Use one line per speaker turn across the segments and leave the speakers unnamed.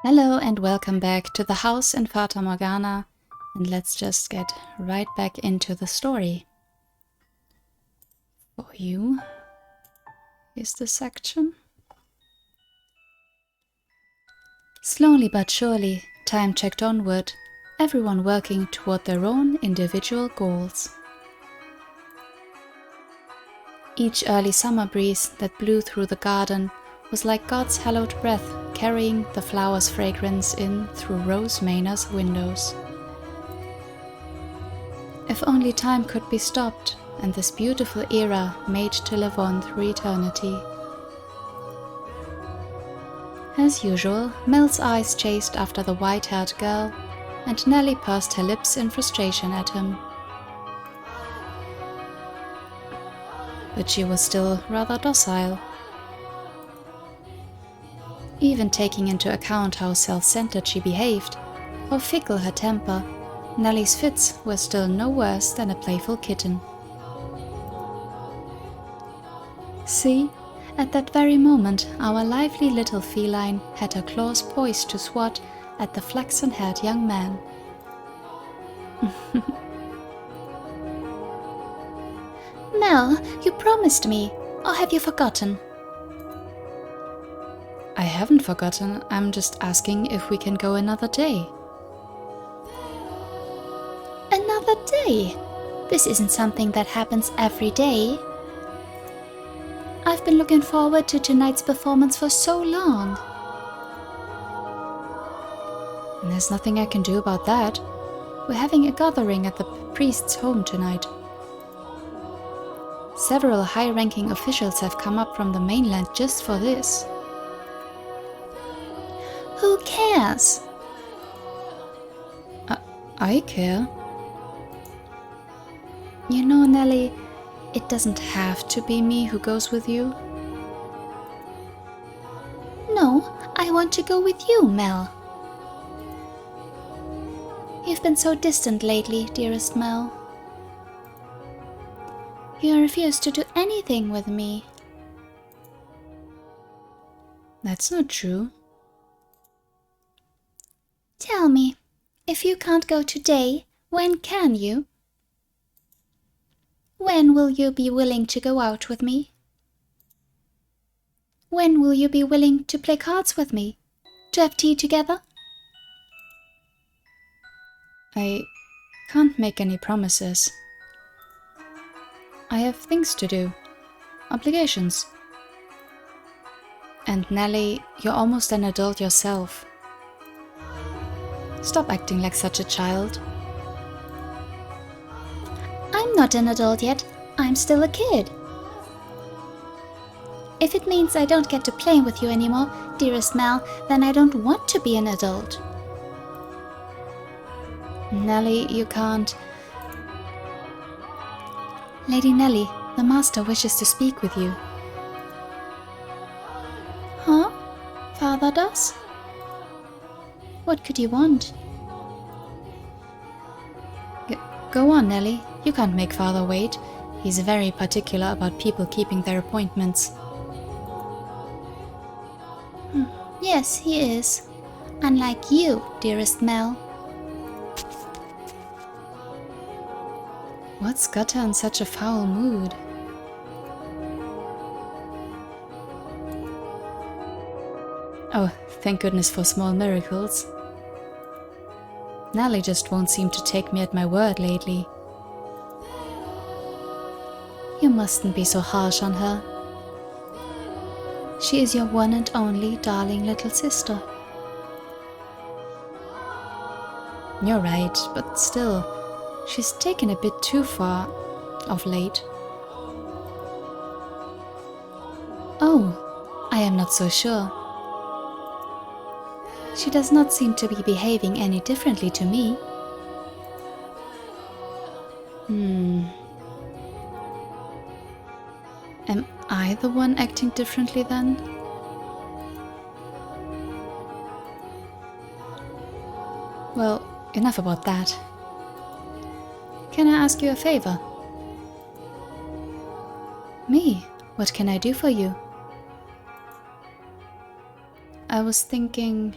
Hello and welcome back to the house in Fata Morgana, and let's just get right back into the story. For you, here's the section. Slowly but surely, time checked onward, everyone working toward their own individual goals. Each early summer breeze that blew through the garden was like God's hallowed breath carrying the flowers' fragrance in through Rose Maynard's windows. If only time could be stopped and this beautiful era made to live on through eternity. As usual, Mel's eyes chased after the white-haired girl, and Nellie pursed her lips in frustration at him. But she was still rather docile. Even taking into account how self-centered she behaved, how fickle her temper, Nellie's fits were still no worse than a playful kitten. See, at that very moment our lively little feline had her claws poised to swat at the flaxen-haired young man.
Mel, you promised me, or have you forgotten?
I haven't forgotten, I'm just asking if we can go another day.
Another day? This isn't something that happens every day. I've been looking forward to tonight's performance for so long.
And there's nothing I can do about that. We're having a gathering at the priest's home tonight. Several high-ranking officials have come up from the mainland just for this.
Who cares?
I care. You know, Nellie, it doesn't have to be me who goes with you.
No, I want to go with you, Mel. You've been so distant lately, dearest Mel. You refuse to do anything with me.
That's not true.
Tell me, if you can't go today, when can you? When will you be willing to go out with me? When will you be willing to play cards with me? To have tea together?
I can't make any promises. I have things to do. Obligations. And Nellie, you're almost an adult yourself. Stop acting like such a child.
I'm not an adult yet. I'm still a kid. If it means I don't get to play with you anymore, dearest Mel, then I don't want to be an adult.
Nellie, you can't.
Lady Nellie, the master wishes to speak with you. Huh? Father does? What could you want?
Go on, Nellie. You can't make Father wait. He's very particular about people keeping their appointments.
Yes, he is. Unlike you, dearest Mel.
What's got her in such a foul mood? Oh, thank goodness for small miracles. Nellie just won't seem to take me at my word lately. You mustn't be so harsh on her. She is your one and only darling little sister. You're right, but still, she's taken a bit too far of late. Oh, I am not so sure. She does not seem to be behaving any differently to me. Am I the one acting differently then? Well, enough about that. Can I ask you a favor? Me? What can I do for you? I was thinking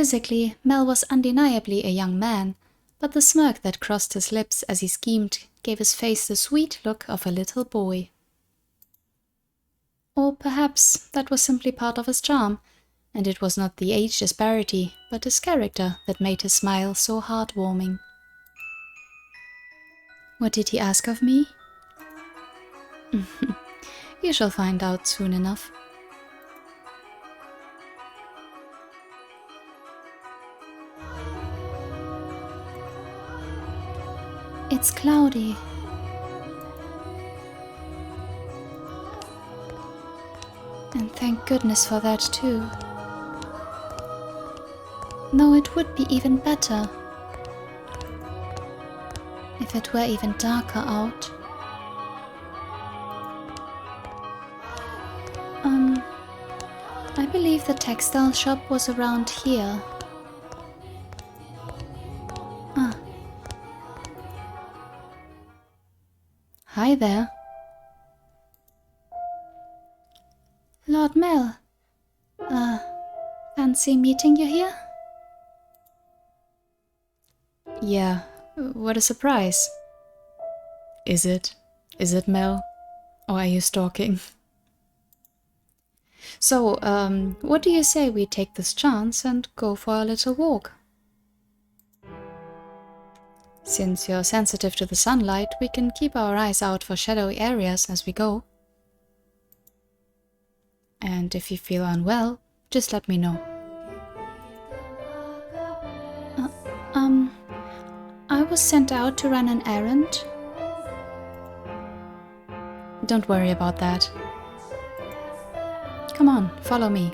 Physically, Mel was undeniably a young man, but the smirk that crossed his lips as he schemed gave his face the sweet look of a little boy. Or perhaps that was simply part of his charm, and it was not the age disparity, but his character that made his smile so heartwarming. What did he ask of me? You shall find out soon enough. It's cloudy. And thank goodness for that too. No, it would be even better if it were even darker out. I believe the textile shop was around here. Ah. Hi there. Lord Mel. Fancy meeting you here? Yeah, what a surprise. Is it? Is it, Mel? Or are you stalking? So, what do you say we take this chance and go for a little walk? Since you're sensitive to the sunlight, we can keep our eyes out for shadowy areas as we go. And if you feel unwell, just let me know. I was sent out to run an errand. Don't worry about that. Come on, follow me.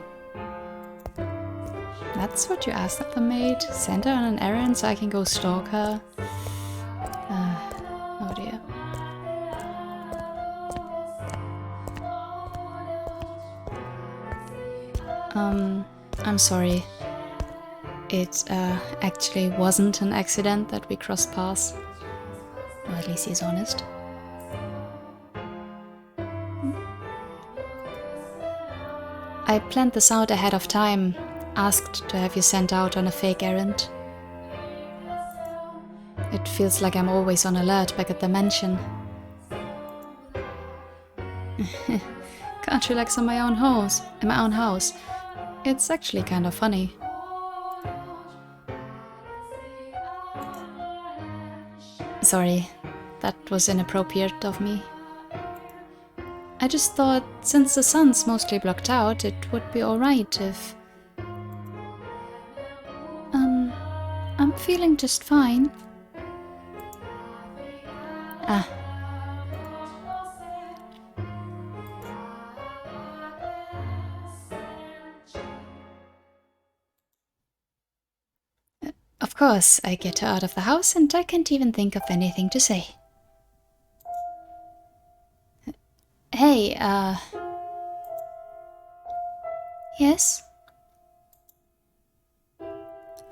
That's what you asked of the maid? Send her on an errand so I can go stalk her? Oh dear. I'm sorry. It actually wasn't an accident that we crossed paths. Or at least he's honest. I planned this out ahead of time, asked to have you sent out on a fake errand. It feels like I'm always on alert back at the mansion. Can't relax in my own house. It's actually kind of funny. Sorry, that was inappropriate of me. I just thought, since the sun's mostly blocked out, it would be alright if... I'm feeling just fine. Ah. Of course, I get her out of the house and I can't even think of anything to say. Hey, Yes?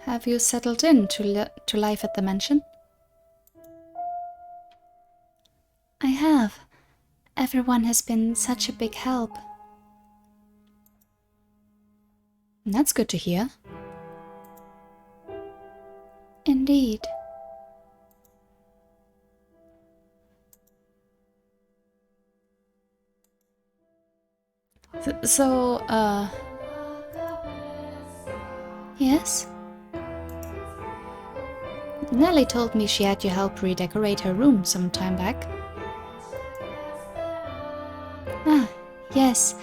Have you settled in to life at the mansion? I have. Everyone has been such a big help. That's good to hear. Indeed. Yes? Nellie told me she had you help redecorate her room some time back. Ah, yes.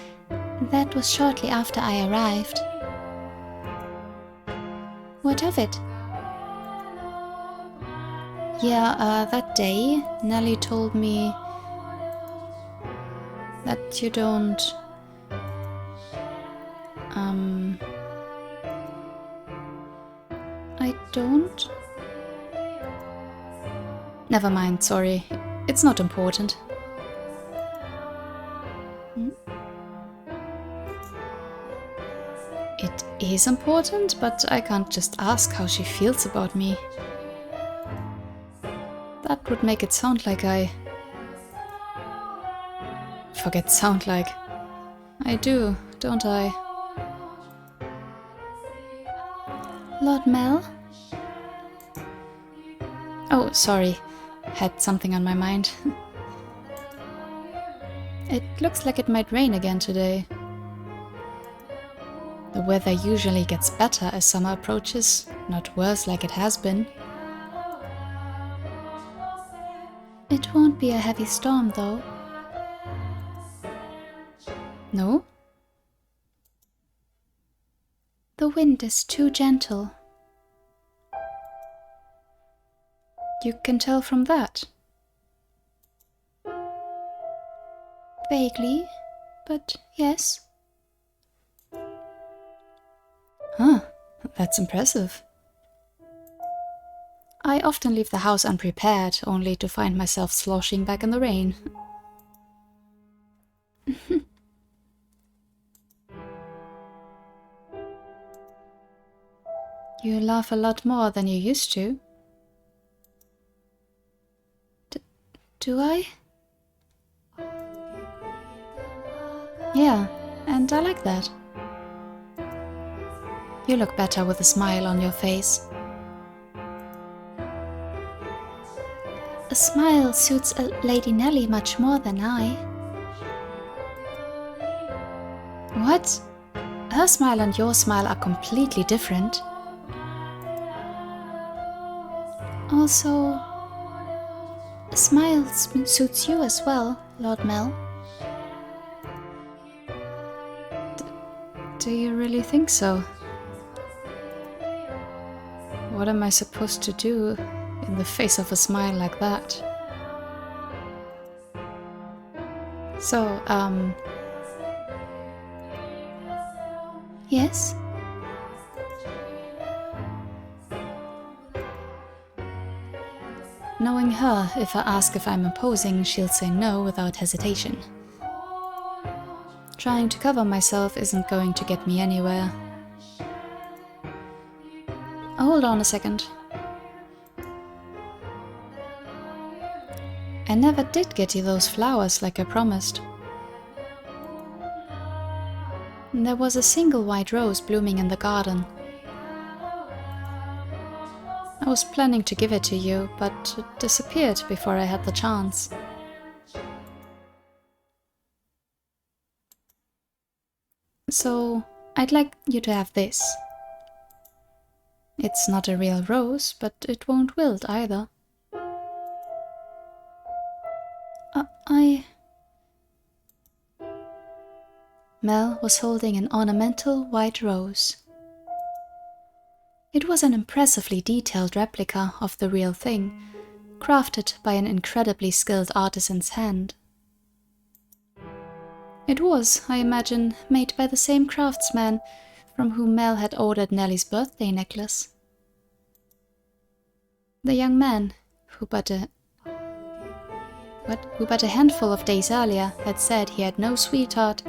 That was shortly after I arrived. What of it? Yeah, that day, Nellie told me that you don't... I don't? Never mind, sorry. It's not important. It is important, but I can't just ask how she feels about me. That would make it sound like I... Forget sound like. I do, don't I?
Lord Mel?
Oh, sorry. Had something on my mind. It looks like it might rain again today. The weather usually gets better as summer approaches, not worse like it has been.
It won't be a heavy storm, though.
No?
The wind is too gentle.
You can tell from that.
Vaguely, but yes.
Huh, that's impressive. I often leave the house unprepared, only to find myself sloshing back in the rain. You laugh a lot more than you used to.
Do I?
Yeah, and I like that. You look better with a smile on your face.
A smile suits a Lady Nelly much more than I.
What? Her smile and your smile are completely different.
Also, a smile suits you as well, Lord Mel.
Do you really think so? What am I supposed to do in the face of a smile like that? So,
Yes?
knowing her, if I ask if I'm imposing, she'll say no without hesitation. Trying to cover myself isn't going to get me anywhere. Hold on a second. I never did get you those flowers like I promised. There was a single white rose blooming in the garden. I was planning to give it to you, but it disappeared before I had the chance. So, I'd like you to have this. It's not a real rose, but it won't wilt either. Mel was holding an ornamental white rose. It was an impressively detailed replica of the real thing, crafted by an incredibly skilled artisan's hand. It was, I imagine, made by the same craftsman from whom Mel had ordered Nelly's birthday necklace. The young man, who but a handful of days earlier had said he had no sweetheart,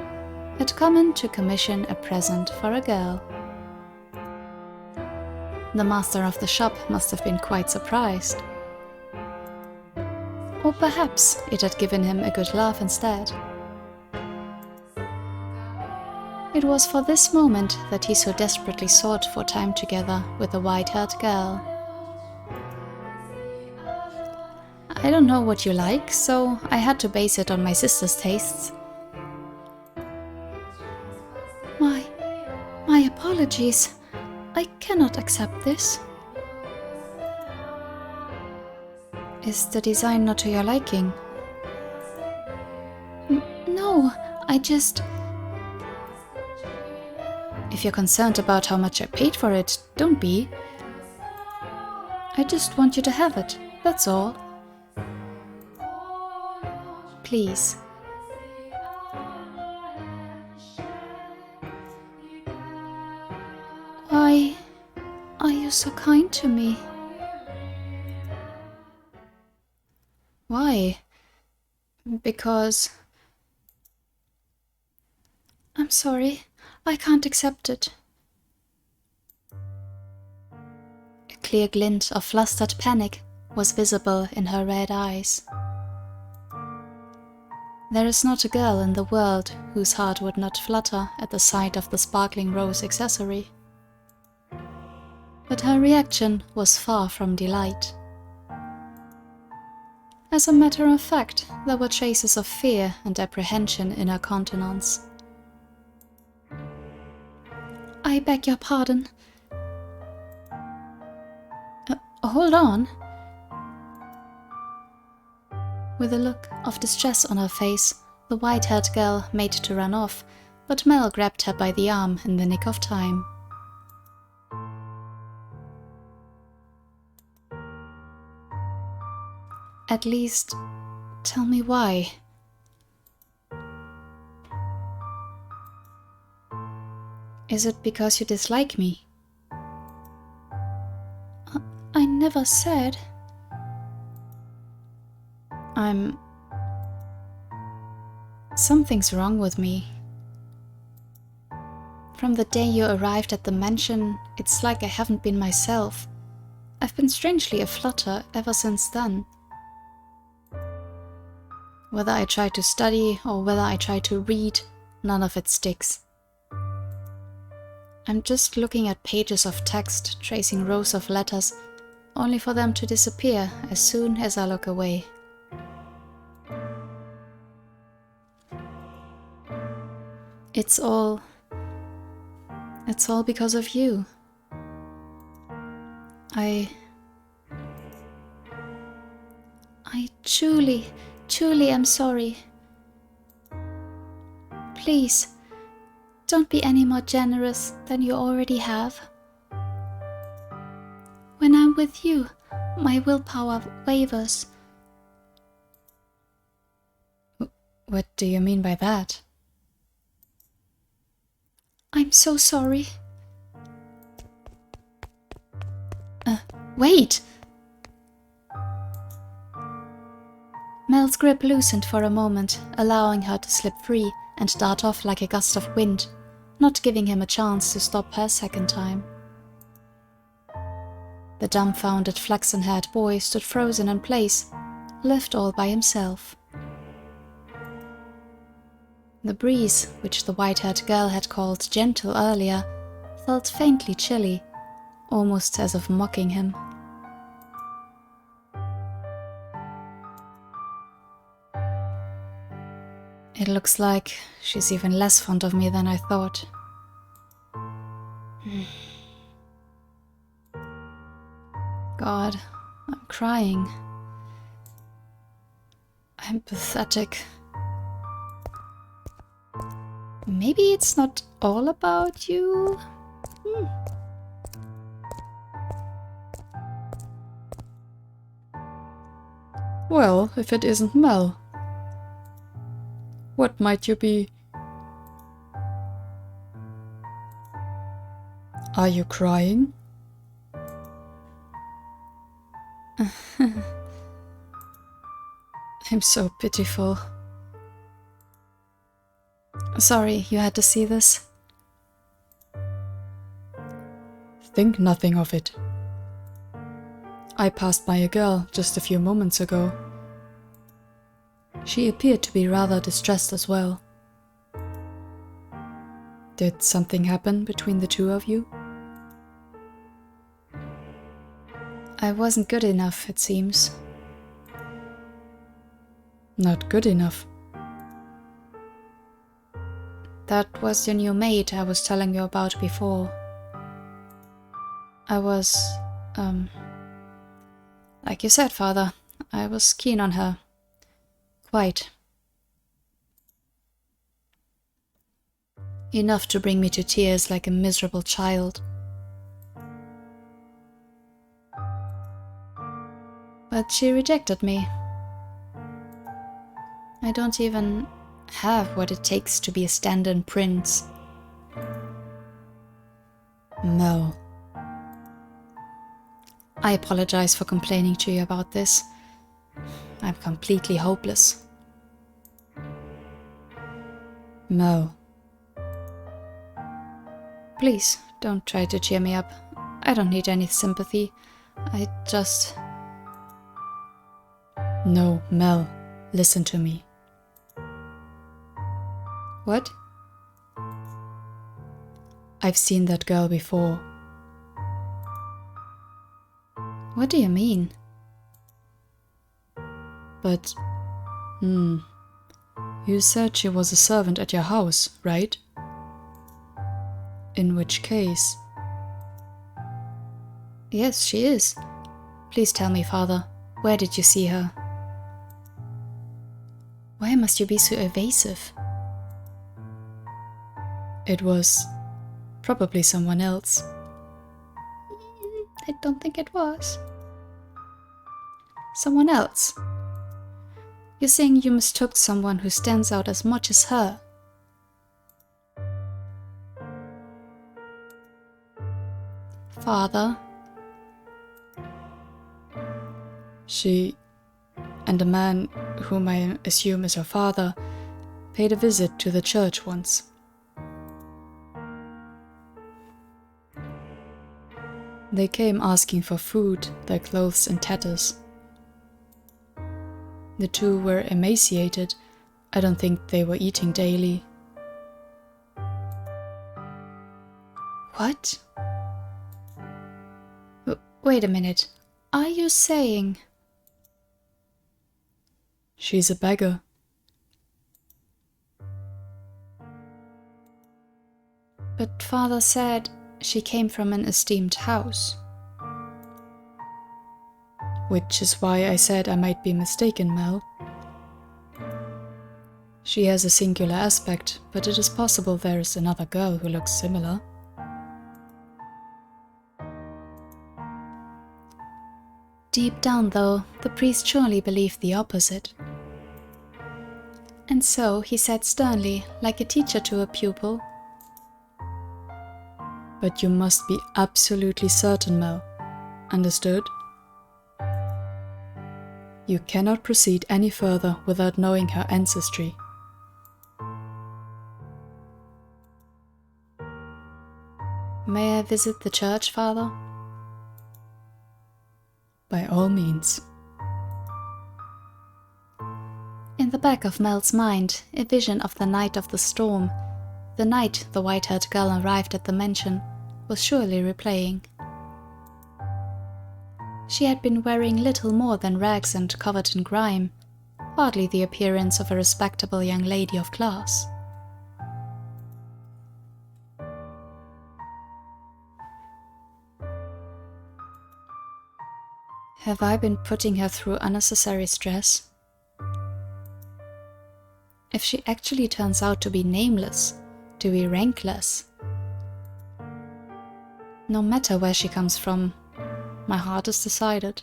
had come in to commission a present for a girl. The master of the shop must have been quite surprised. Or perhaps it had given him a good laugh instead. It was for this moment that he so desperately sought for time together with a white-haired girl. I don't know what you like, so I had to base it on my sister's tastes.
My apologies. I cannot accept this.
Is the design not to your liking?
No, I just...
If you're concerned about how much I paid for it, don't be. I just want you to have it, that's all. Please.
Why are you so kind to me?
Why? Because...
I'm sorry, I can't accept it.
A clear glint of flustered panic was visible in her red eyes. There is not a girl in the world whose heart would not flutter at the sight of the sparkling rose accessory. but her reaction was far from delight. As a matter of fact, there were traces of fear and apprehension in her countenance.
I beg your pardon.
Hold on. With a look of distress on her face, the white-haired girl made to run off, but Mel grabbed her by the arm in the nick of time. At least, tell me why. Is it because you dislike me?
I never said.
Something's wrong with me. From the day you arrived at the mansion, it's like I haven't been myself. I've been strangely aflutter ever since then. Whether I try to study or whether I try to read, none of it sticks. I'm just looking at pages of text, tracing rows of letters, only for them to disappear as soon as I look away. It's all because of you. I
truly am sorry. Please, don't be any more generous than you already have. When I'm with you, my willpower wavers.
What do you mean by that?
I'm so sorry.
Wait! Mel's grip loosened for a moment, allowing her to slip free and dart off like a gust of wind, not giving him a chance to stop her second time. The dumbfounded flaxen-haired boy stood frozen in place, left all by himself. The breeze, which the white-haired girl had called gentle earlier, felt faintly chilly, almost as if mocking him. It looks like she's even less fond of me than I thought. God, I'm crying. I'm pathetic. Maybe it's not all about you? Well, if it isn't Mel. What might you be? Are you crying? I'm so pitiful. Sorry, you had to see this. Think nothing of it. I passed by a girl just a few moments ago. She appeared to be rather distressed as well. Did something happen between the two of you? I wasn't good enough, it seems. Not good enough? That was your new maid I was telling you about before. I was, like you said, Father, I was keen on her. Quite. Enough to bring me to tears like a miserable child. But she rejected me. I don't even have what it takes to be a stand-in prince. Mel. I apologize for complaining to you about this. I'm completely hopeless. Mel. Please, don't try to cheer me up. I don't need any sympathy. I just... No, Mel, listen to me. What? I've seen that girl before. What do you mean? But, you said she was a servant at your house, right? In which case... Yes, she is. Please tell me, Father, where did you see her? Why must you be so evasive? It was probably someone else. I don't think it was. Someone else? You're saying you mistook someone who stands out as much as her? Father? She and the man whom I assume is her father paid a visit to the church once. They came asking for food, their clothes in tatters. The two were emaciated. I don't think they were eating daily. What? Wait a minute. Are you saying... She's a beggar. But Father said she came from an esteemed house. Which is why I said I might be mistaken, Mel. She has a singular aspect, but it is possible there is another girl who looks similar. Deep down, though, the priest surely believed the opposite. And so he said sternly, like a teacher to a pupil, "But you must be absolutely certain, Mel. Understood? You cannot proceed any further without knowing her ancestry." May I visit the church, Father? By all means. In the back of Mel's mind, a vision of the night of the storm, the night the white-haired girl arrived at the mansion, was surely replaying. She had been wearing little more than rags and covered in grime, hardly the appearance of a respectable young lady of class. Have I been putting her through unnecessary stress? If she actually turns out to be nameless, to be rankless, no matter where she comes from, my heart is decided.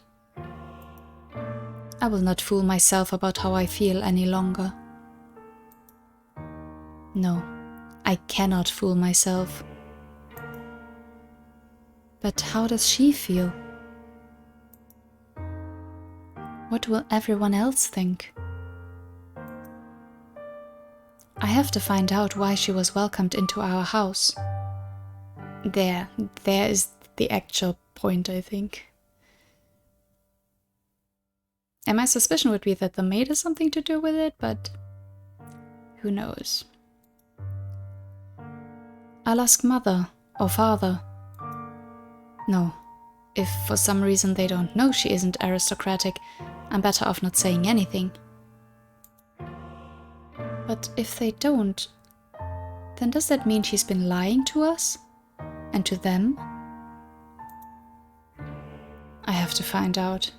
I will not fool myself about how I feel any longer. No, I cannot fool myself. But how does she feel? What will everyone else think? I have to find out why she was welcomed into our house. There is the actual point, I think. And my suspicion would be that the maid has something to do with it, but who knows? I'll ask Mother or Father. No, if for some reason they don't know she isn't aristocratic, I'm better off not saying anything. But if they don't, then does that mean she's been lying to us? And to them? I have to find out.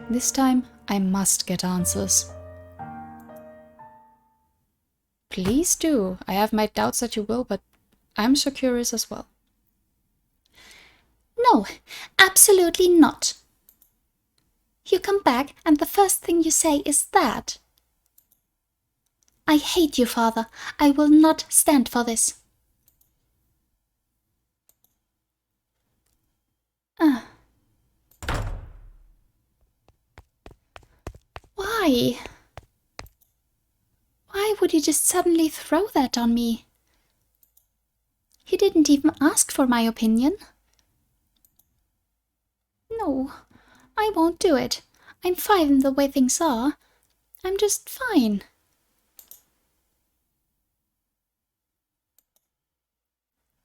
This time, I must get answers. Please do. I have my doubts that you will, but I'm so curious as well.
No, absolutely not. You come back and the first thing you say is that. I hate you, Father. I will not stand for this. Why? Why would you just suddenly throw that on me? You didn't even ask for my opinion. No, I won't do it. I'm fine the way things are. I'm just fine.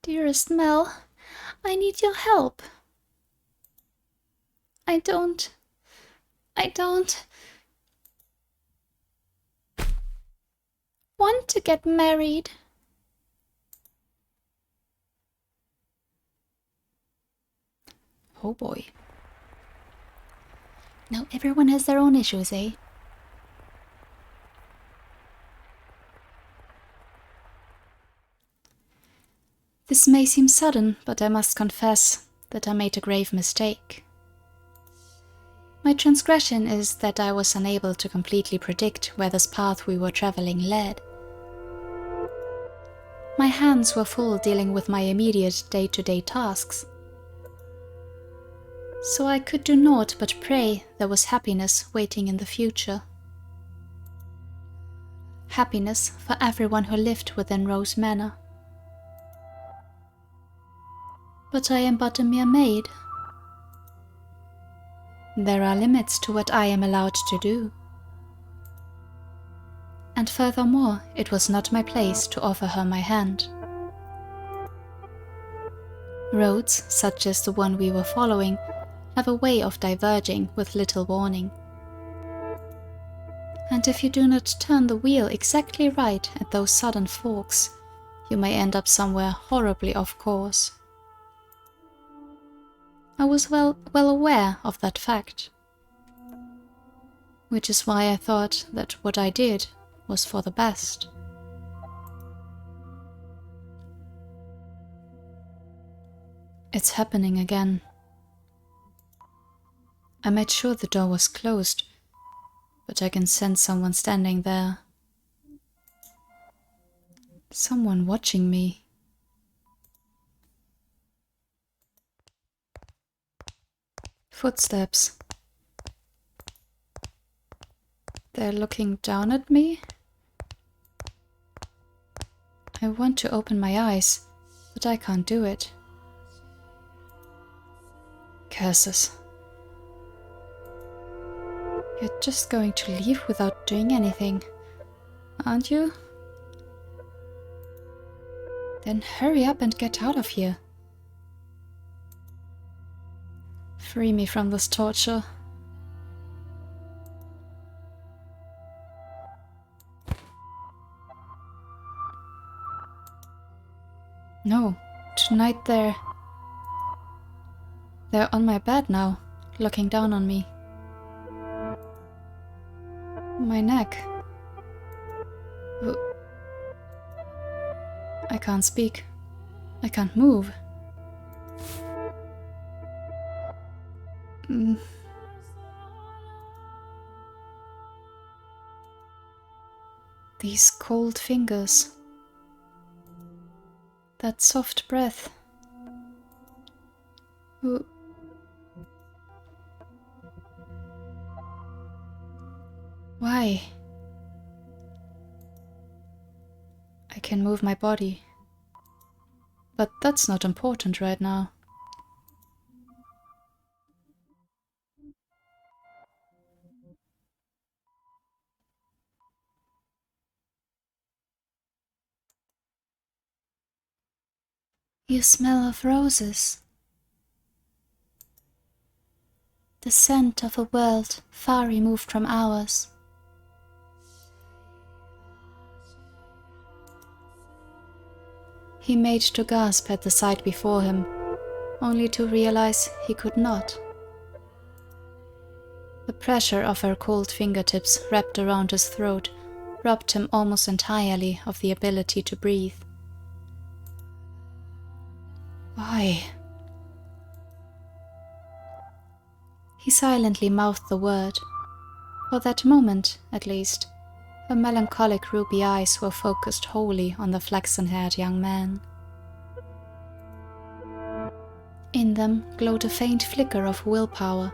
Dearest Mel, I need your help. I don't want to get married.
Oh boy.
Now everyone has their own issues, eh?
This may seem sudden, but I must confess that I made a grave mistake. My transgression is that I was unable to completely predict where this path we were traveling led. My hands were full dealing with my immediate day-to-day tasks, so I could do naught but pray there was happiness waiting in the future. Happiness for everyone who lived within Rose Manor. But I am but a mere maid. There are limits to what I am allowed to do. And furthermore, it was not my place to offer her my hand. Roads, such as the one we were following, have a way of diverging with little warning. And if you do not turn the wheel exactly right at those sudden forks, you may end up somewhere horribly off course. I was well aware of that fact, which is why I thought that what I did was for the best. It's happening again. I made sure the door was closed, but I can sense someone standing there. Someone watching me. Footsteps. They're looking down at me. I want to open my eyes, but I can't do it. Curses. You're just going to leave without doing anything, aren't you? Then hurry up and get out of here. Free me from this torture. No, tonight they're on my bed now, looking down on me. My neck. I can't speak. I can't move. These cold fingers. That soft breath. Why? I can move my body. But that's not important right now.
You smell of roses. The scent of a world far removed from ours.
He made to gasp at the sight before him, only to realize he could not. The pressure of her cold fingertips wrapped around his throat robbed him almost entirely of the ability to breathe. Why? He silently mouthed the word. For that moment, at least, her melancholic ruby eyes were focused wholly on the flaxen-haired young man. In them glowed a faint flicker of willpower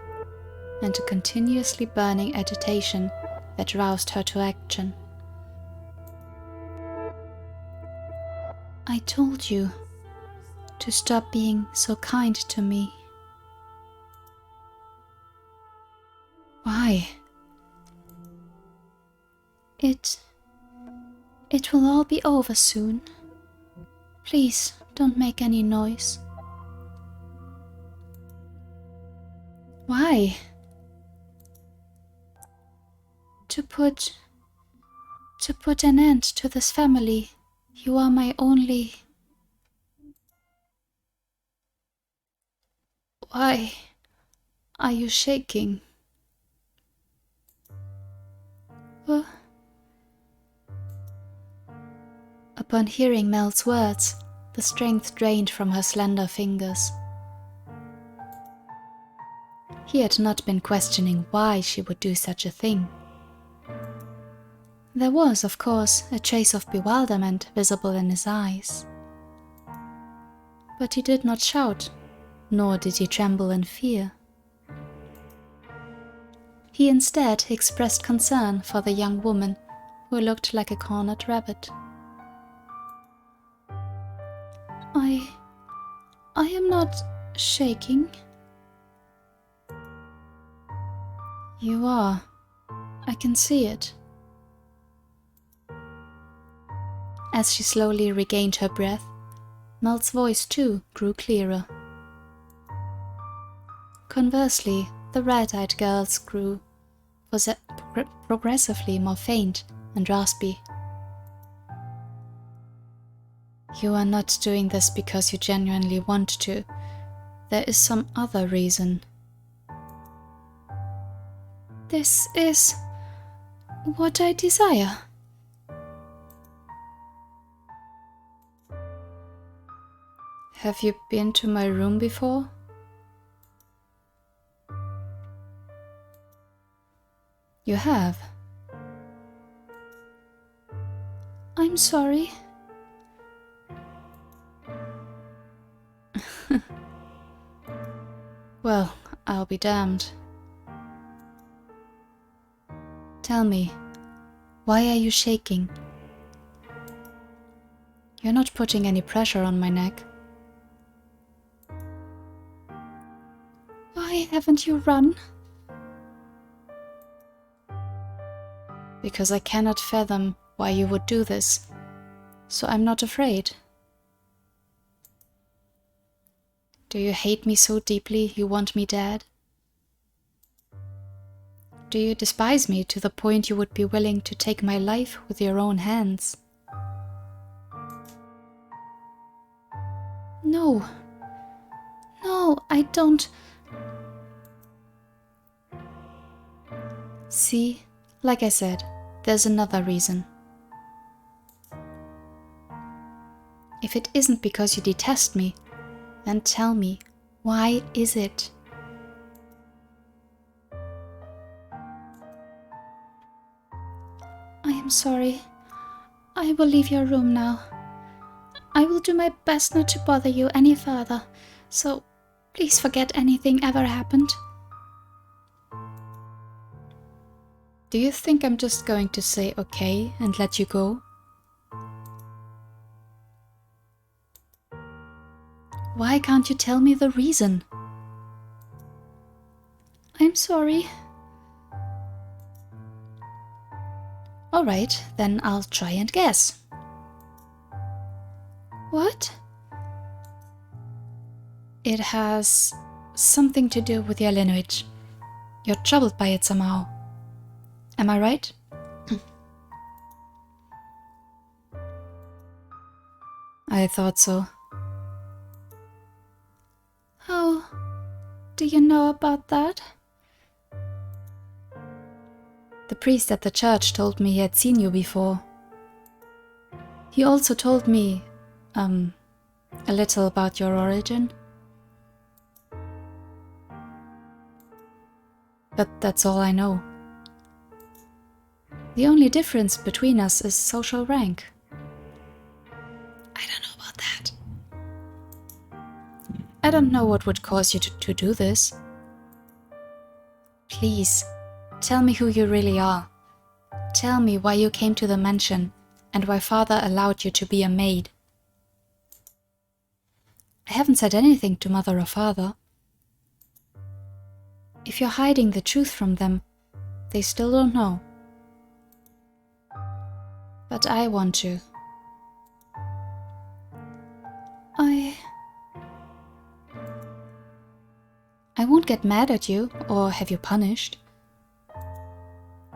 and a continuously burning agitation that roused her to action.
I told you to stop being so kind to me.
Why?
It will all be over soon. Please don't make any noise.
Why? To put an end to this family. You are my only... Why are you shaking? Upon hearing Mel's words, the strength drained from her slender fingers. He had not been questioning why she would do such a thing. There was, of course, a trace of bewilderment visible in his eyes. But he did not shout, nor did he tremble in fear. He instead expressed concern for the young woman who looked like a cornered rabbit. I am not shaking. You are. I can see it. As she slowly regained her breath, Mel's voice too grew clearer. Conversely, the red-eyed girl's grew progressively more faint and raspy. You are not doing this because you genuinely want to. There is some other reason. This is what I desire. Have you been to my room before? You have. I'm sorry. Well, I'll be damned. Tell me, why are you shaking? You're not putting any pressure on my neck. Why haven't you run? Because I cannot fathom why you would do this, so I'm not afraid. Do you hate me so deeply you want me dead? Do you despise me to the point you would be willing to take my life with your own hands? No. No, I don't. See, like I said, there's another reason. If it isn't because you detest me, then tell me, why is it? I am sorry. I will leave your room now. I will do my best not to bother you any further, so please forget anything ever happened. Do you think I'm just going to say okay and let you go? Why can't you tell me the reason? I'm sorry. Alright, then I'll try and guess. What? It has something to do with your lineage. You're troubled by it somehow. Am I right? I thought so. How do you know about that? The priest at the church told me he had seen you before. He also told me, a little about your origin. But that's all I know. The only difference between us is social rank. I don't know about that. I don't know what would cause you to do this. Please, tell me who you really are. Tell me why you came to the mansion and why father allowed you to be a maid. I haven't said anything to mother or father. If you're hiding the truth from them, they still don't know. But I want to. I won't get mad at you or have you punished.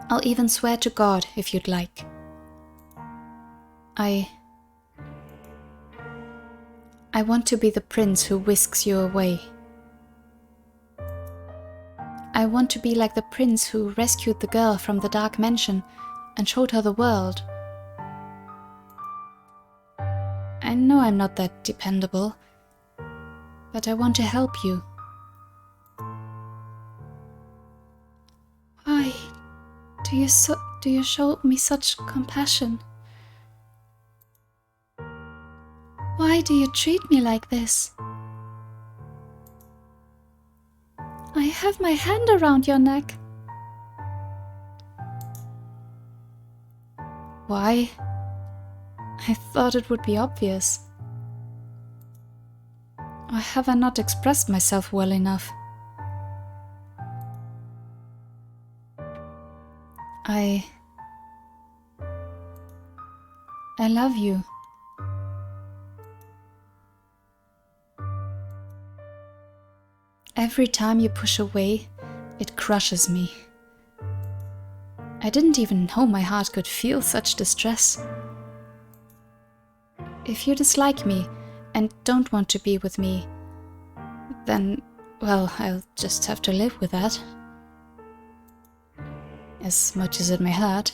I'll even swear to God if you'd like. I want to be the prince who whisks you away. I want to be like the prince who rescued the girl from the dark mansion and showed her the world. I know I'm not that dependable, but I want to help you. Why do you show me such compassion? Why do you treat me like this? I have my hand around your neck. Why? I thought it would be obvious. Or have I not expressed myself well enough? I love you. Every time you push away, it crushes me. I didn't even know my heart could feel such distress. If you dislike me and don't want to be with me, then, well, I'll just have to live with that. As much as it may hurt.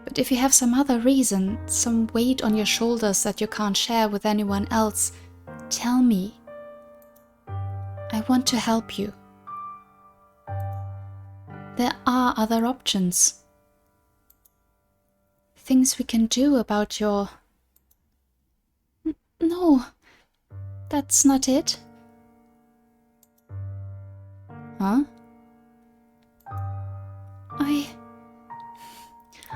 But if you have some other reason, some weight on your shoulders that you can't share with anyone else, tell me. I want to help you. There are other options. Things we can do about your... No, that's not it. Huh?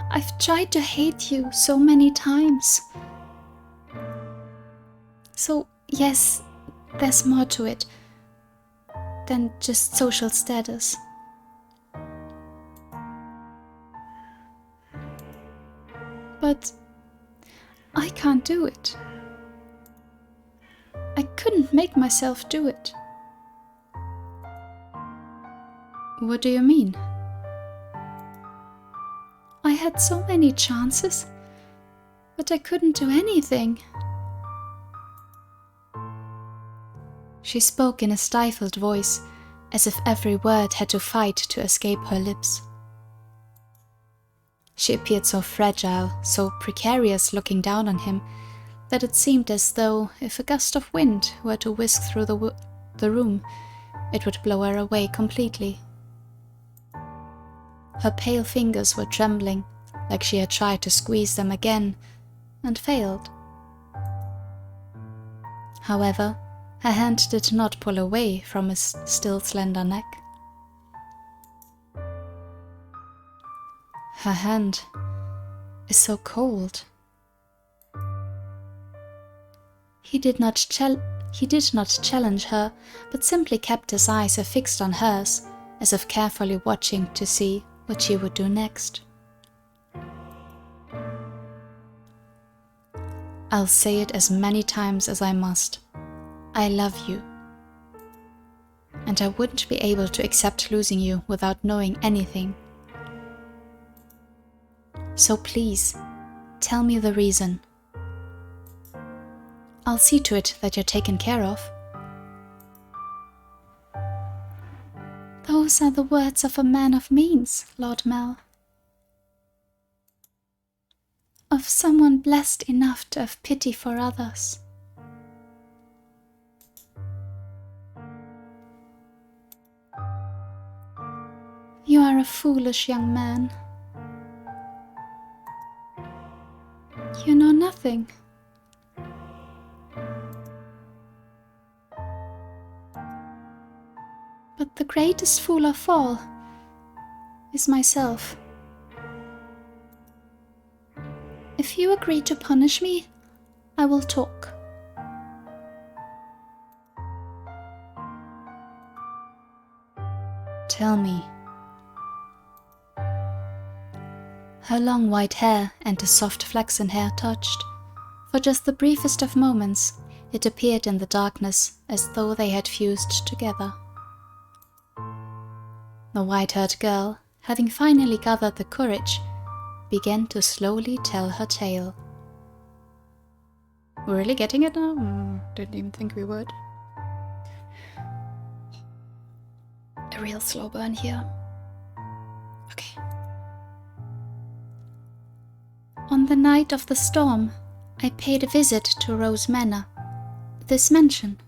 I've tried to hate you so many times. So, yes, there's more to it than just social status. But I can't do it. I couldn't make myself do it. What do you mean? I had so many chances, but I couldn't do anything. She spoke in a stifled voice, as if every word had to fight to escape her lips. She appeared so fragile, so precarious looking down on him, that it seemed as though if a gust of wind were to whisk through the room, it would blow her away completely. Her pale fingers were trembling, like she had tried to squeeze them again, and failed. However, her hand did not pull away from his still slender neck. Her hand is so cold. He did not challenge her, but simply kept his eyes fixed on hers, as if carefully watching to see what she would do next. I'll say it as many times as I must. I love you. And I wouldn't be able to accept losing you without knowing anything. So please, tell me the reason. I'll see to it that you're taken care of. Those are the words of a man of means, Lord Mel. Of someone blessed enough to have pity for others. You are a foolish young man. You know nothing. But the greatest fool of all is myself. If you agree to punish me, I will talk. Tell me. Her long white hair and the soft flaxen hair touched, for just the briefest of moments, it appeared in the darkness as though they had fused together. The white-haired girl, having finally gathered the courage, began to slowly tell her tale. We're really getting it now? Didn't even think we would. A real slow burn here. Okay. On the night of the storm, I paid a visit to Rose Manor, this mansion.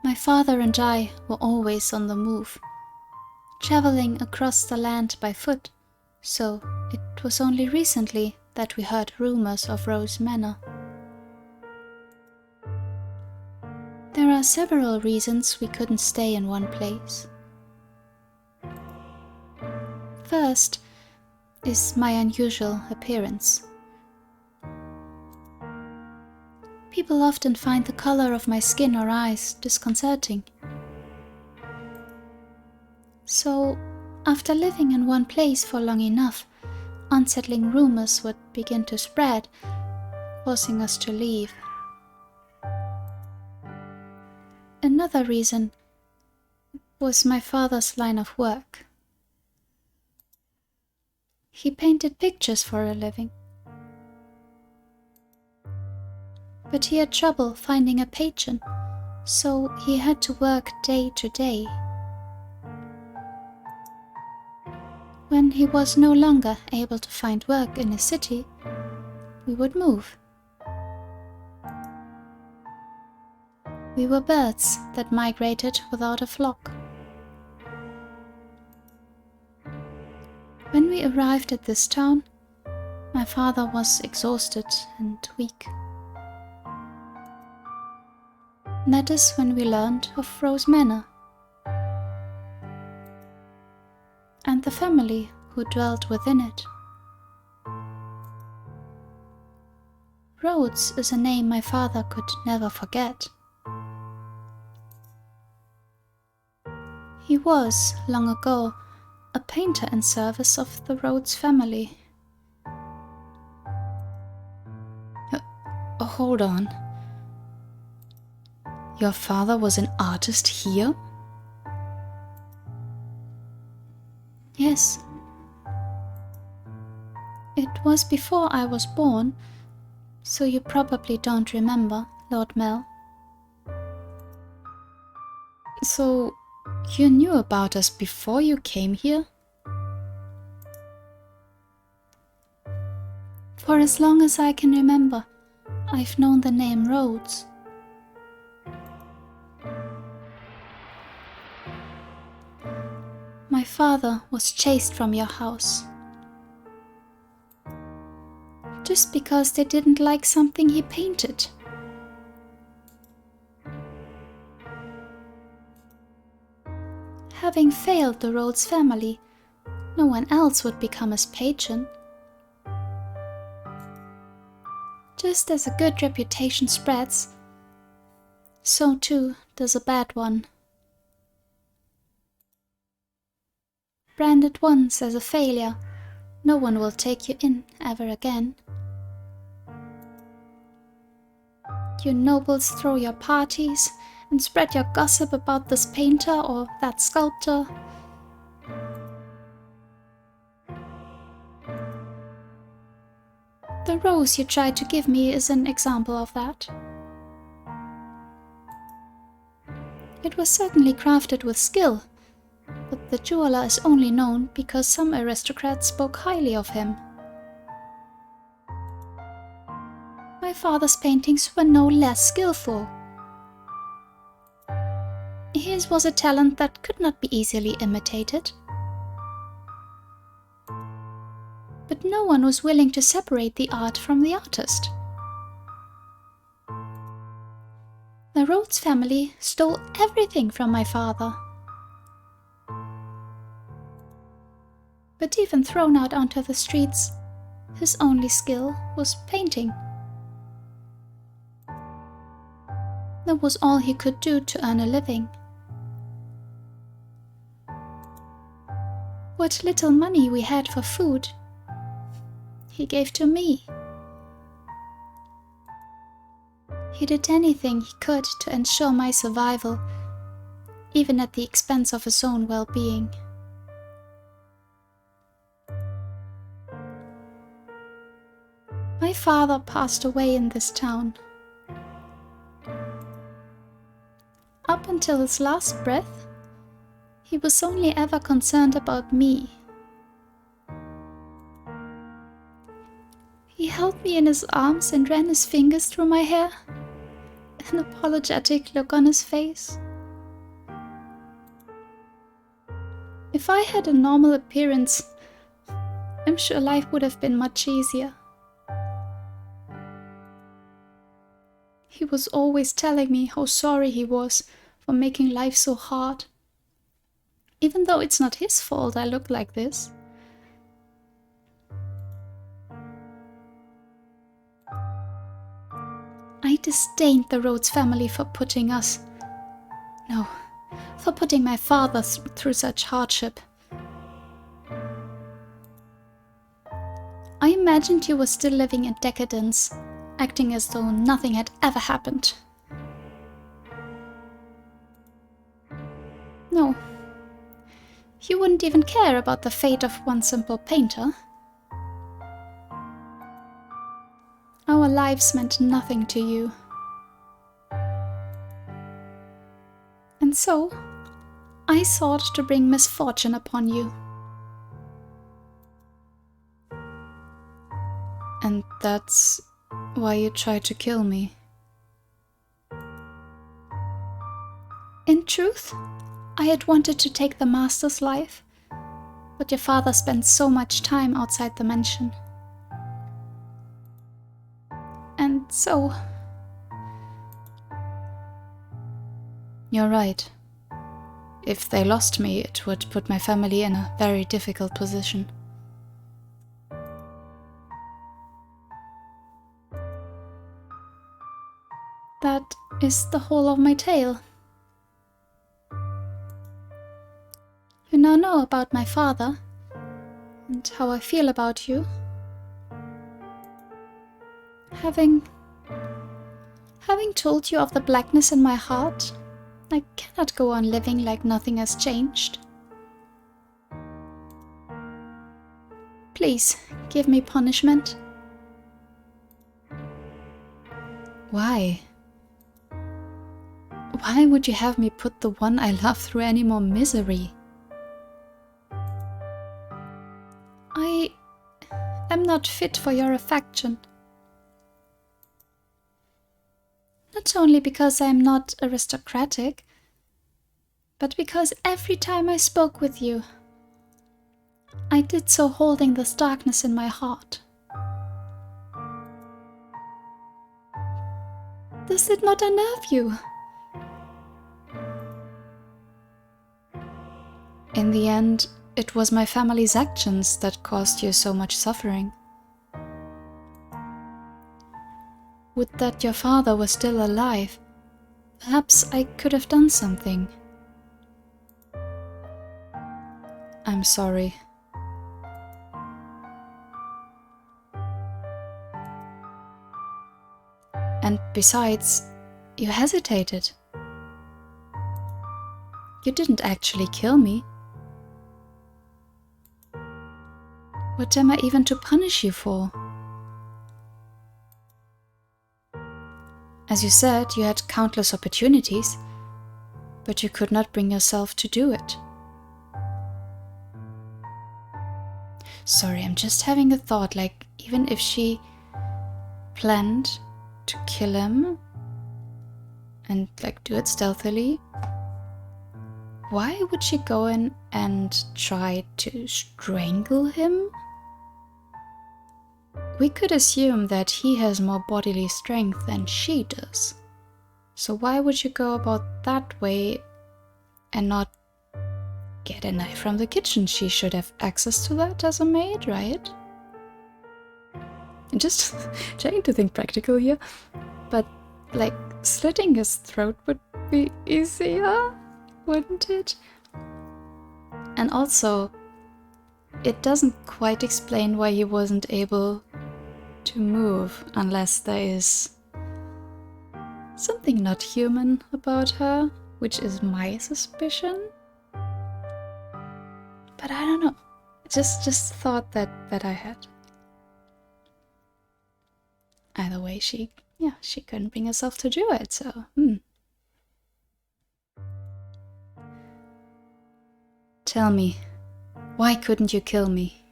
My father and I were always on the move, traveling across the land by foot, so it was only recently that we heard rumors of Rose Manor. There are several reasons we couldn't stay in one place. First is my unusual appearance. People often find the color of my skin or eyes disconcerting. So, after living in one place for long enough, unsettling rumors would begin to spread, forcing us to leave. Another reason was my father's line of work. He painted pictures for a living. But he had trouble finding a patron, so he had to work day to day. When he was no longer able to find work in a city, we would move. We were birds that migrated without a flock. When we arrived at this town, my father was exhausted and weak. That is when we learned of Rose Manor and the family who dwelt within it. Rhodes is a name my father could never forget. He was, long ago, a painter in service of the Rhodes family. Hold on. Your father was an artist here? Yes. It was before I was born, so you probably don't remember, Lord Mel. So, you knew about us before you came here? For as long as I can remember, I've known the name Rhodes. My father was chased from your house. Just because they didn't like something he painted. Having failed the Rhodes family, no one else would become his patron. Just as a good reputation spreads, so too does a bad one. Branded once as a failure, no one will take you in ever again. You nobles throw your parties and spread your gossip about this painter or that sculptor. The rose you tried to give me is an example of that. It was certainly crafted with skill, but the jeweler is only known because some aristocrats spoke highly of him. My father's paintings were no less skillful. His was a talent that could not be easily imitated. But no one was willing to separate the art from the artist. The Rhodes family stole everything from my father. But even thrown out onto the streets, his only skill was painting. That was all he could do to earn a living. What little money we had for food, he gave to me. He did anything he could to ensure my survival, even at the expense of his own well-being. My father passed away in this town. Up until his last breath, he was only ever concerned about me. He held me in his arms and ran his fingers through my hair, an apologetic look on his face. If I had a normal appearance, I'm sure life would have been much easier. He was always telling me how sorry he was for making life so hard. Even though it's not his fault I look like this. I disdained the Rhodes family for putting my father through such hardship. I imagined you were still living in decadence, acting as though nothing had ever happened. No, you wouldn't even care about the fate of one simple painter. Our lives meant nothing to you. And so, I sought to bring misfortune upon you. And that's why you tried to kill me. In truth, I had wanted to take the master's life, but your father spent so much time outside the mansion. And so... You're right. If they lost me, it would put my family in a very difficult position. That is the whole of my tale. You now know about my father, and how I feel about you. Having told you of the blackness in my heart, I cannot go on living like nothing has changed. Please, give me punishment. Why? Why would you have me put the one I love through any more misery? I am not fit for your affection. Not only because I am not aristocratic, but because every time I spoke with you, I did so holding this darkness in my heart. Does it not unnerve you? In the end, it was my family's actions that caused you so much suffering. Would that your father were still alive, perhaps I could have done something. I'm sorry. And besides, you hesitated. You didn't actually kill me. What am I even to punish you for? As you said, you had countless opportunities, but you could not bring yourself to do it. Sorry, I'm just having a thought, like, even if she planned to kill him and, like, do it stealthily, why would she go in and try to strangle him? We could assume that he has more bodily strength than she does. So why would you go about that way and not get a knife from the kitchen? She should have access to that as a maid, right? I'm just trying to think practical here. But, like, slitting his throat would be easier, wouldn't it? And also, it doesn't quite explain why he wasn't able to move unless there is something not human about her, which is my suspicion. But I don't know. Just thought that I had. Either way, she couldn't bring herself to do it, so Tell me, why couldn't you kill me?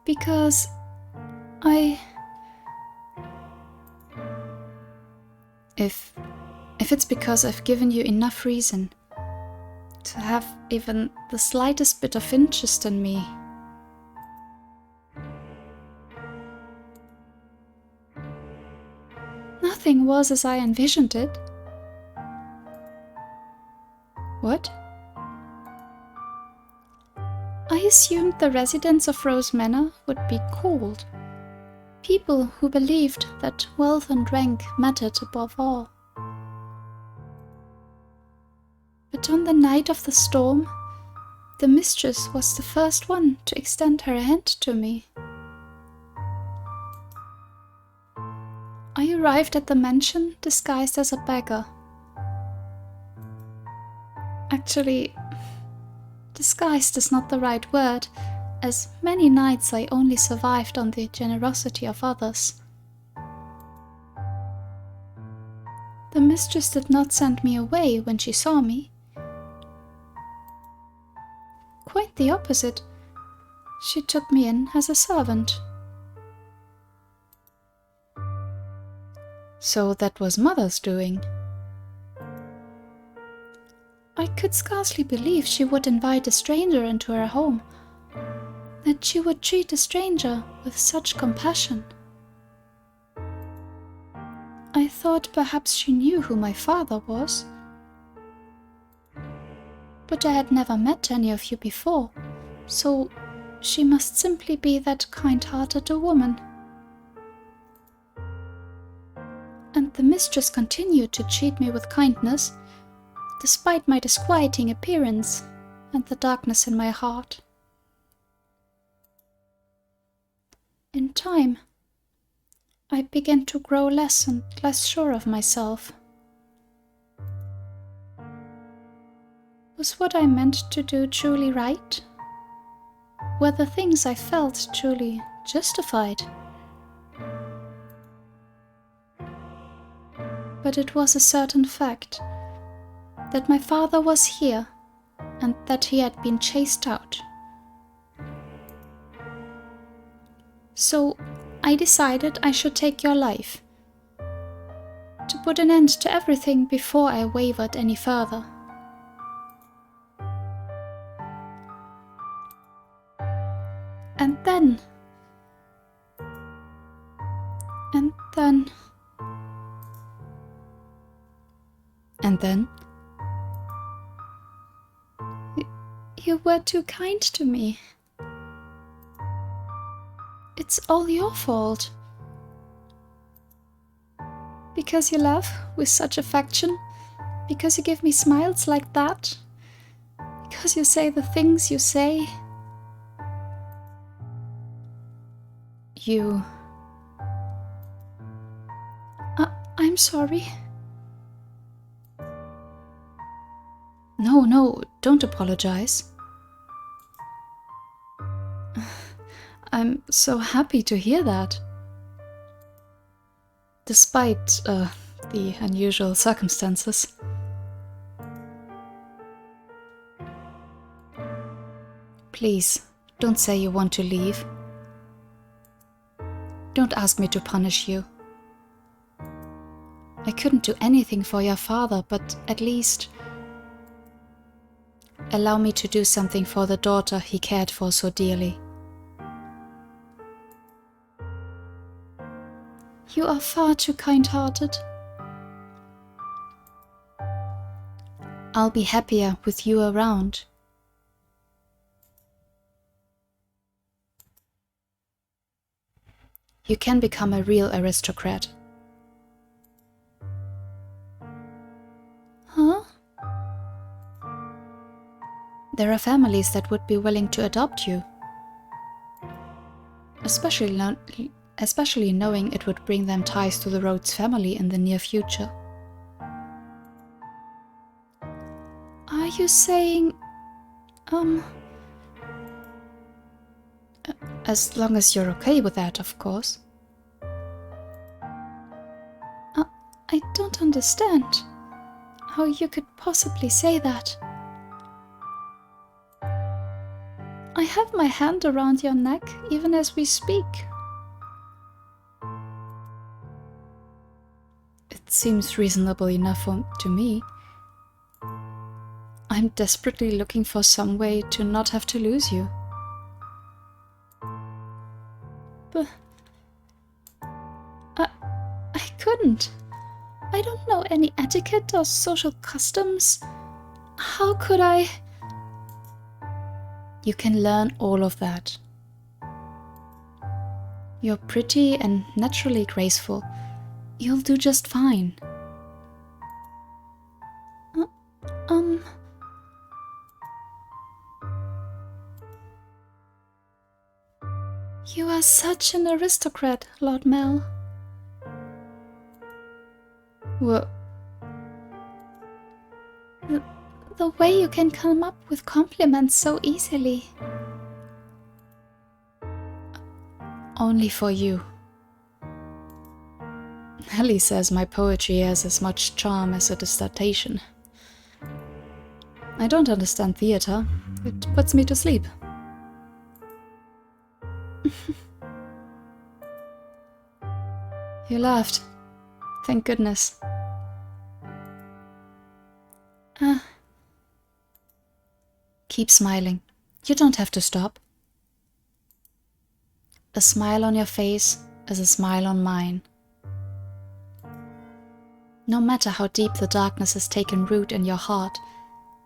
Because If it's because I've given you enough reason to have even the slightest bit of interest in me, nothing was as I envisioned it. What? I assumed the residents of Rose Manor would be cold. People who believed that wealth and rank mattered above all. But on the night of the storm, the mistress was the first one to extend her hand to me. I arrived at the mansion disguised as a beggar. Actually, disguised is not the right word, as many nights I only survived on the generosity of others. The mistress did not send me away when she saw me. Quite the opposite. She took me in as a servant. So that was Mother's doing. I could scarcely believe she would invite a stranger into her home, that she would treat a stranger with such compassion. I thought perhaps she knew who my father was. But I had never met any of you before, so she must simply be that kind-hearted a woman. And the mistress continued to treat me with kindness, despite my disquieting appearance and the darkness in my heart. In time, I began to grow less and less sure of myself. Was what I meant to do truly right? Were the things I felt truly justified? But it was a certain fact that my father was here and that he had been chased out. So I decided I should take your life, to put an end to everything before I wavered any further. And then, you were too kind to me. It's all your fault. Because you love with such affection, because you give me smiles like that, because you say the things you say. I'm sorry. No, don't apologize. I'm so happy to hear that. Despite, the unusual circumstances. Please, don't say you want to leave. Don't ask me to punish you. I couldn't do anything for your father, but at least allow me to do something for the daughter he cared for so dearly. You are far too kind-hearted. I'll be happier with you around. You can become a real aristocrat. Huh? There are families that would be willing to adopt you. Especially especially knowing it would bring them ties to the Rhodes family in the near future.
Are you saying,
As long as you're okay with that, of course.
I don't understand how you could possibly say that. I have my hand around your neck even as we speak.
It seems reasonable enough to me. I'm desperately looking for some way to not have to lose you.
But I couldn't. I don't know any etiquette or social customs. How could I?
You can learn all of that. You're pretty and naturally graceful. You'll do just fine.
You are such an aristocrat, Lord Mel.
What?
The way you can come up with compliments so easily.
Only for you. Ellie says my poetry has as much charm as a dissertation. I don't understand theater. It puts me to sleep. You laughed. Thank goodness. Keep smiling. You don't have to stop. A smile on your face is a smile on mine. No matter how deep the darkness has taken root in your heart,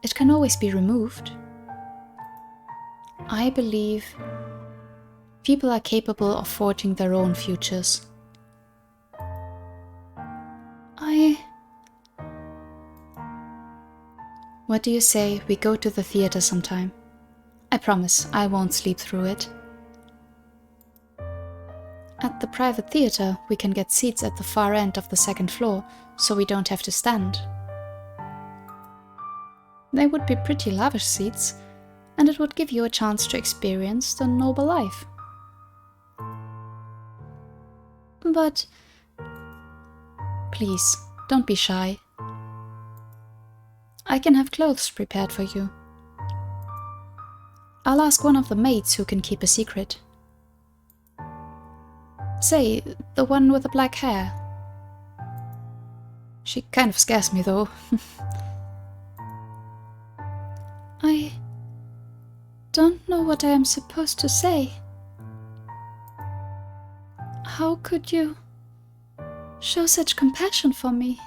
it can always be removed. I believe people are capable of forging their own futures. What do you say we go to the theater sometime? I promise I won't sleep through it. At the private theater, we can get seats at the far end of the second floor, so we don't have to stand. They would be pretty lavish seats, and it would give you a chance to experience the noble life.
But
please, don't be shy. I can have clothes prepared for you. I'll ask one of the maids who can keep a secret. Say, the one with the black hair. She kind of scares me, though.
I don't know what I am supposed to say. How could you show such compassion for me?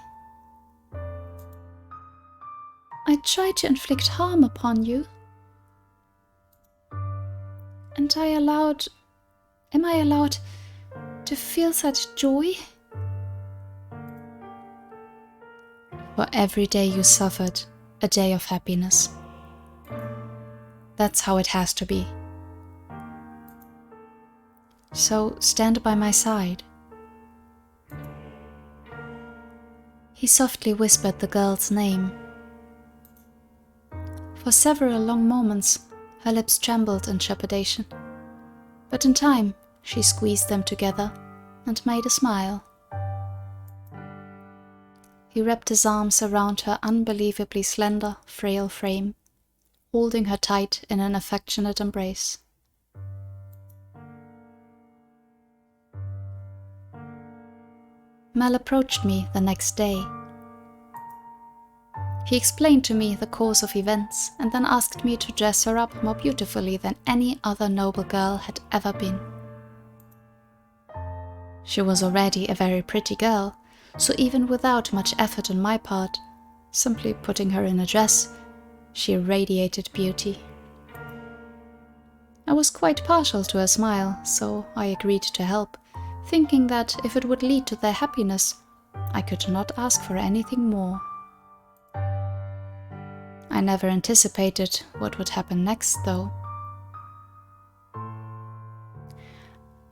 I tried to inflict harm upon you. And am I allowed to feel such joy?
For every day you suffered, a day of happiness. That's how it has to be. So stand by my side. He softly whispered the girl's name. For several long moments, her lips trembled in trepidation. But in time, she squeezed them together and made a smile. He wrapped his arms around her unbelievably slender, frail frame, holding her tight in an affectionate embrace. Mel approached me the next day. He explained to me the course of events and then asked me to dress her up more beautifully than any other noble girl had ever been. She was already a very pretty girl, so even without much effort on my part, simply putting her in a dress, she radiated beauty. I was quite partial to her smile, so I agreed to help, thinking that if it would lead to their happiness, I could not ask for anything more. I never anticipated what would happen next, though.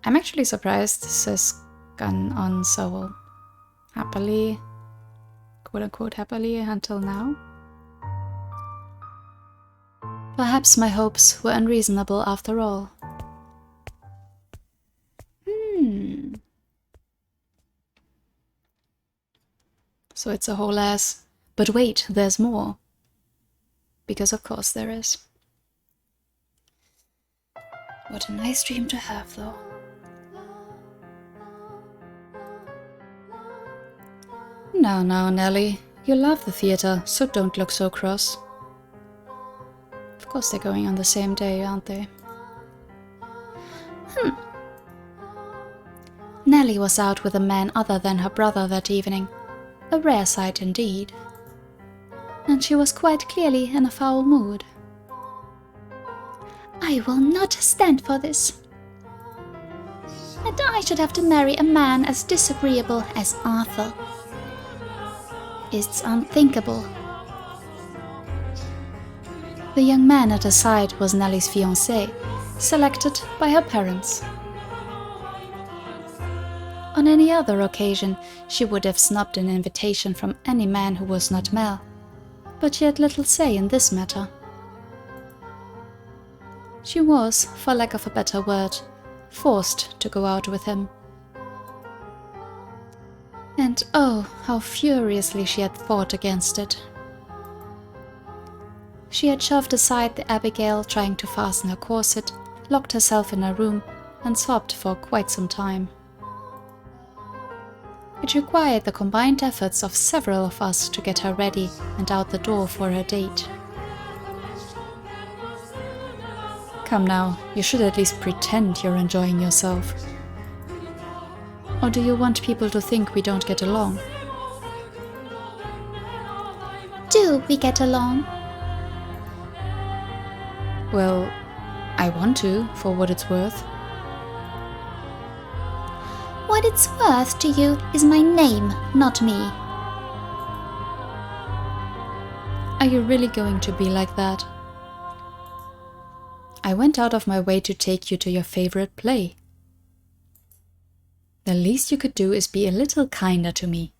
I'm actually surprised this has gone on so happily, quote-unquote happily, until now. Perhaps my hopes were unreasonable after all. So it's a whole ass. But wait, there's more. Because of course there is. What a nice dream to have, though. Now, Nelly. You love the theater, so don't look so cross. Of course they're going on the same day, aren't they? Nelly was out with a man other than her brother that evening. A rare sight indeed. And she was quite clearly in a foul mood.
I will not stand for this. And I should have to marry a man as disagreeable as Arthur. It's unthinkable.
The young man at her side was Nelly's fiancé, selected by her parents. On any other occasion, she would have snubbed an invitation from any man who was not Mel, but she had little say in this matter. She was, for lack of a better word, forced to go out with him. And oh, how furiously she had fought against it. She had shoved aside the Abigail trying to fasten her corset, locked herself in her room, and sobbed for quite some time. It required the combined efforts of several of us to get her ready and out the door for her date. Come now, you should at least pretend you're enjoying yourself. Or do you want people to think we don't get along?
Do we get along?
Well, I want to, for what it's worth.
What it's worth to you is my name, not me.
Are you really going to be like that? I went out of my way to take you to your favorite play. The least you could do is be a little kinder to me.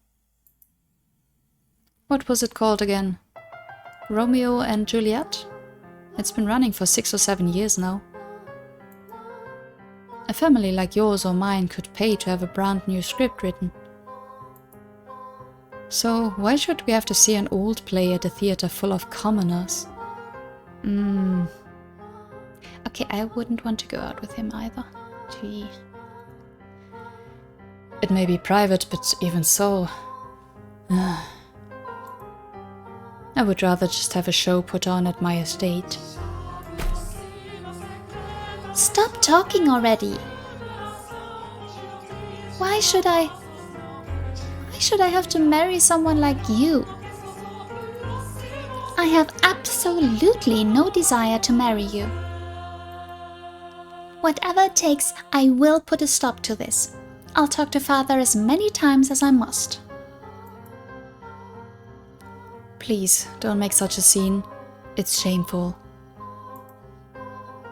What was it called again? Romeo and Juliet? It's been running for 6 or 7 years now. A family like yours or mine could pay to have a brand new script written. So why should we have to see an old play at a theater full of commoners? Okay, I wouldn't want to go out with him either. Gee. It may be private, but even so... I would rather just have a show put on at my estate.
Stop talking already. Why should I have to marry someone like you? I have absolutely no desire to marry you. Whatever it takes, I will put a stop to this. I'll talk to Father as many times as I must.
Please, don't make such a scene. It's shameful.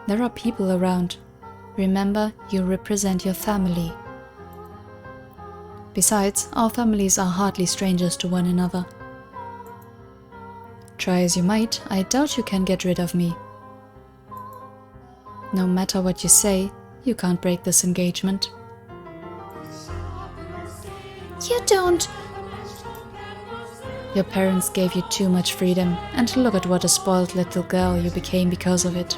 There are people around. Remember, you represent your family. Besides, our families are hardly strangers to one another. Try as you might, I doubt you can get rid of me. No matter what you say, you can't break this engagement.
You don't...
Your parents gave you too much freedom, and look at what a spoiled little girl you became because of it.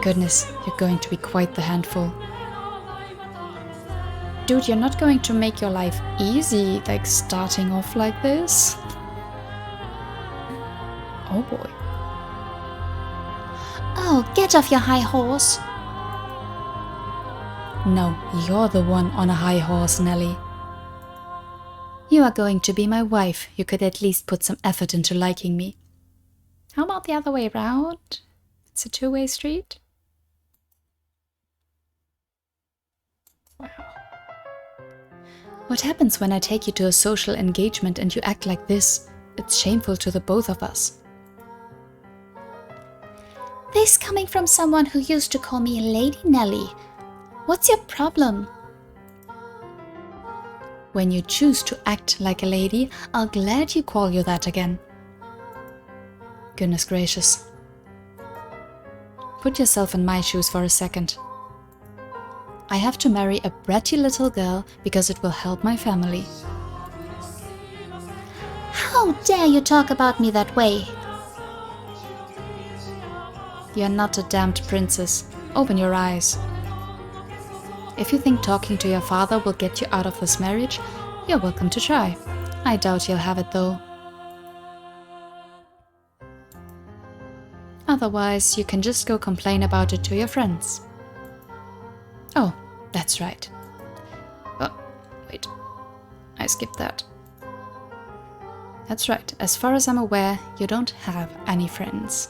Goodness, you're going to be quite the handful. Dude, you're not going to make your life easy, like starting off like this. Oh boy.
Oh, get off your high horse.
No, you're the one on a high horse, Nelly. You are going to be my wife. You could at least put some effort into liking me. How about the other way around? It's a two-way street. Wow. What happens when I take you to a social engagement and you act like this? It's shameful to the both of us.
This coming from someone who used to call me Lady Nelly. What's your problem?
When you choose to act like a lady, I'll gladly call you that again. Goodness gracious. Put yourself in my shoes for a second. I have to marry a bratty little girl because it will help my family.
How dare you talk about me that way?
You're not a damned princess. Open your eyes. If you think talking to your father will get you out of this marriage, you're welcome to try. I doubt he'll have it though. Otherwise, you can just go complain about it to your friends. Oh, that's right. Oh, wait. I skipped that. That's right. As far as I'm aware, you don't have any friends.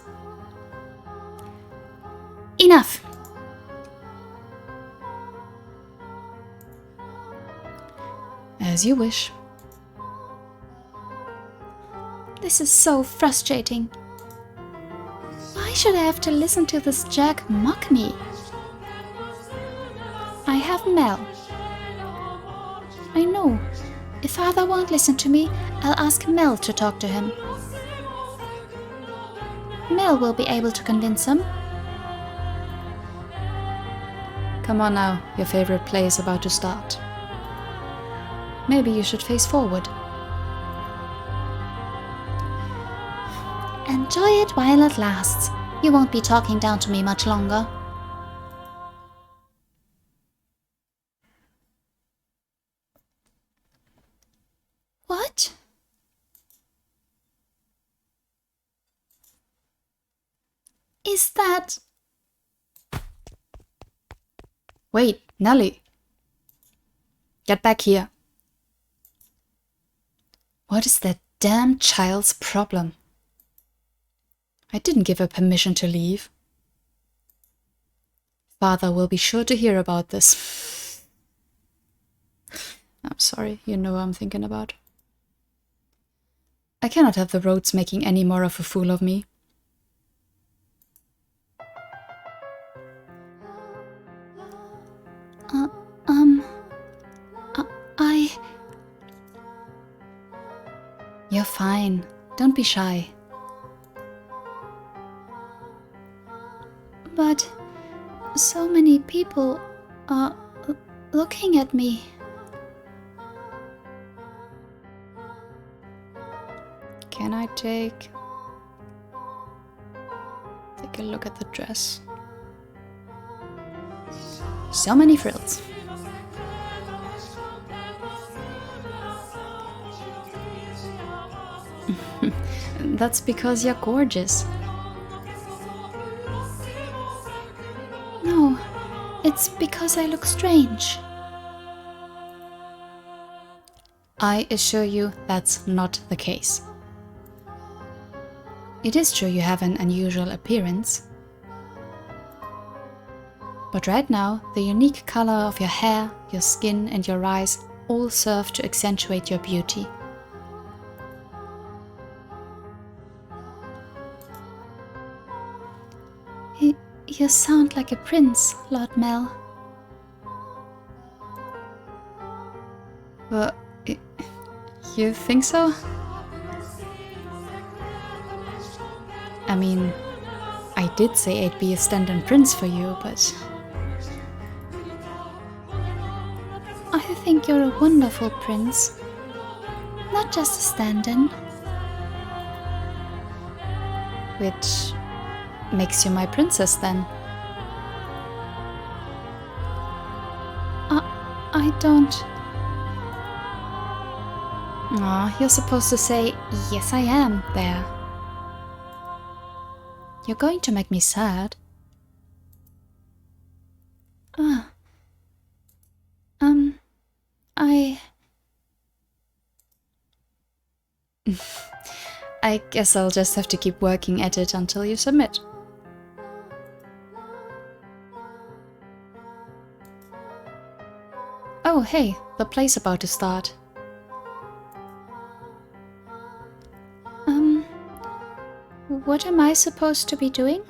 Enough!
As you wish.
This is so frustrating. Why should I have to listen to this jerk mock me? I have Mel. I know. If father won't listen to me, I'll ask Mel to talk to him. Mel will be able to convince him.
Come on now, your favorite play is about to start. Maybe you should face forward.
Enjoy it while it lasts. You won't be talking down to me much longer. What? Is that...
Wait, Nelly. Get back here. What is that damn child's problem? I didn't give her permission to leave. Father will be sure to hear about this. I'm sorry, you know what I'm thinking about. I cannot have the roads making any more of a fool of me. You're fine. Don't be shy.
But so many people are looking at me.
Can I take a look at the dress? So many frills. That's because you're gorgeous.
No, it's because I look strange.
I assure you that's not the case. It is true you have an unusual appearance. But right now, the unique color of your hair, your skin and your eyes all serve to accentuate your beauty.
You sound like a prince, Lord Mel.
But you think so? I mean, I did say I'd be a stand-in prince for you, but...
I think you're a wonderful prince. Not just a stand-in.
Which makes you my princess then?
I don't...
Aw, you're supposed to say, yes I am, there. You're going to make me sad. I guess I'll just have to keep working at it until you submit. Oh, hey, the play's about to start.
What am I supposed to be doing?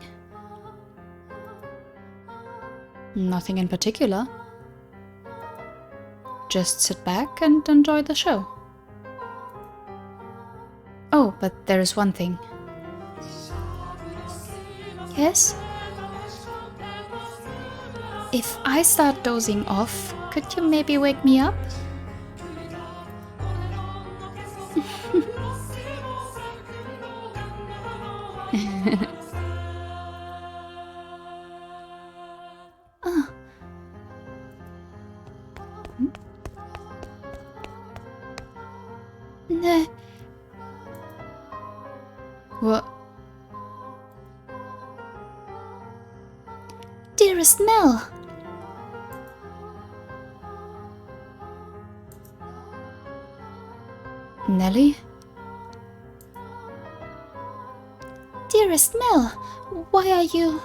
Nothing in particular. Just sit back and enjoy the show. Oh, but there is one thing.
Yes?
If I start dozing off, could you maybe wake me up?
Oh. No.
What?
Dearest Mel.
Nelly?
Dearest Mel, why are you...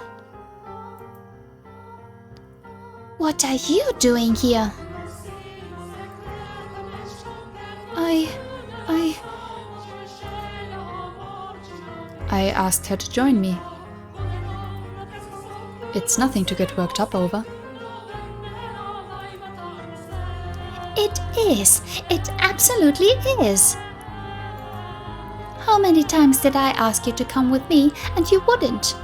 What are you doing here?
I asked her to join me. It's nothing to get worked up over.
It is. It absolutely is. How many times did I ask you to come with me and you wouldn't?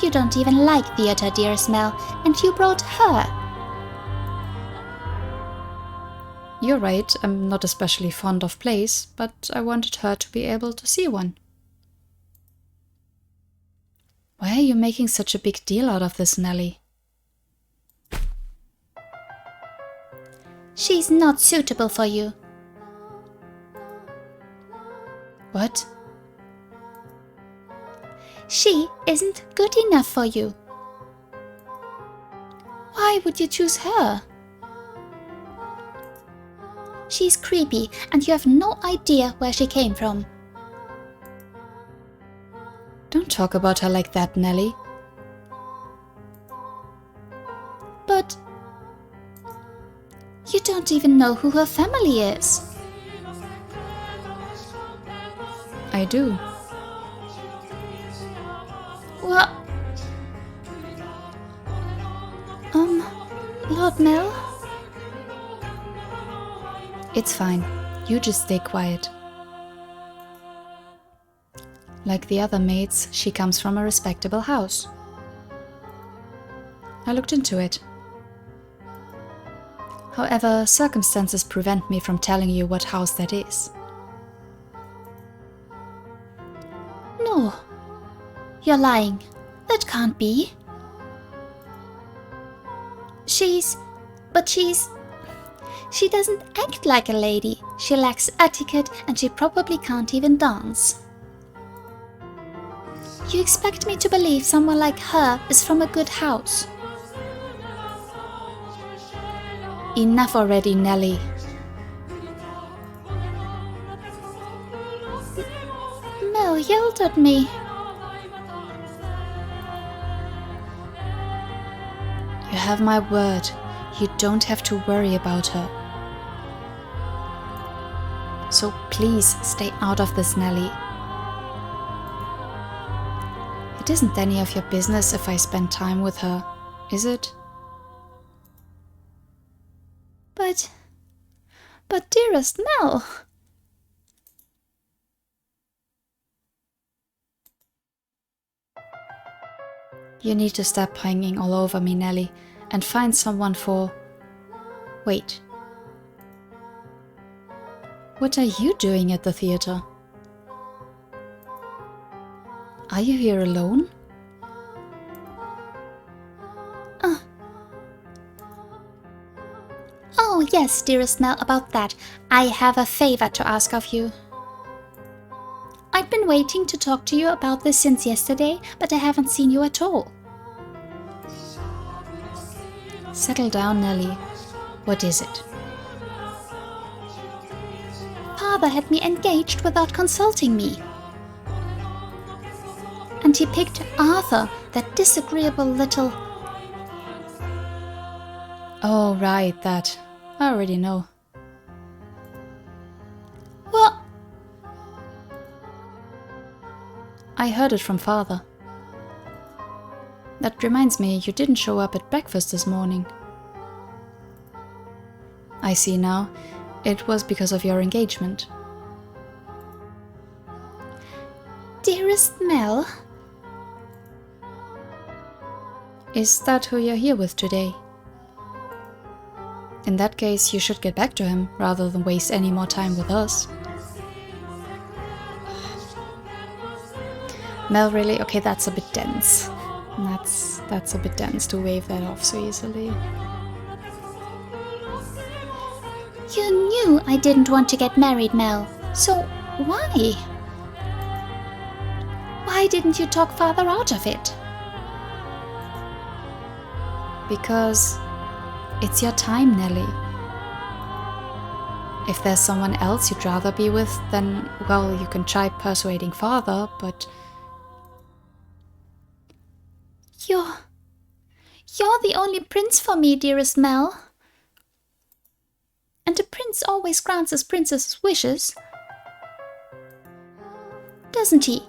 You don't even like theater, dearest Mel, and you brought her.
You're right, I'm not especially fond of plays, but I wanted her to be able to see one. Why are you making such a big deal out of this, Nelly?
She's not suitable for you.
What?
She isn't good enough for you. Why would you choose her? She's creepy and you have no idea where she came from.
Don't talk about her like that, Nelly.
But you don't even know who her family is.
I do.
What? Lord Mel?
It's fine. You just stay quiet. Like the other maids, she comes from a respectable house. I looked into it. However, circumstances prevent me from telling you what house that is.
No. You're lying. That can't be. She doesn't act like a lady. She lacks etiquette and she probably can't even dance. You expect me to believe someone like her is from a good house?
Enough already, Nelly.
Mel yelled at me.
You have my word. You don't have to worry about her. So please stay out of this, Nelly. It isn't any of your business if I spend time with her, is it?
But dearest Mel...
You need to stop hanging all over me, Nelly, and find someone for... Wait. What are you doing at the theater? Are you here alone?
Oh yes, dearest Mel, about that. I have a favor to ask of you. I've been waiting to talk to you about this since yesterday, but I haven't seen you at all.
Settle down, Nelly. What is it?
Father had me engaged without consulting me. And he picked Arthur, that disagreeable little...
Oh, right, that. I already know.
What?
I heard it from Father. That reminds me, you didn't show up at breakfast this morning. I see now. It was because of your engagement.
Dearest Mel?
Is that who you're here with today? In that case, you should get back to him, rather than waste any more time with us. Mel, really? Okay, that's a bit dense. That's a bit dense to wave that off so easily.
You knew I didn't want to get married, Mel. So why? Why didn't you talk father out of it?
Because it's your time, Nelly. If there's someone else you'd rather be with, then, well, you can try persuading father, but...
You're the only prince for me, dearest Mel. And a prince always grants his princess's wishes. Doesn't he?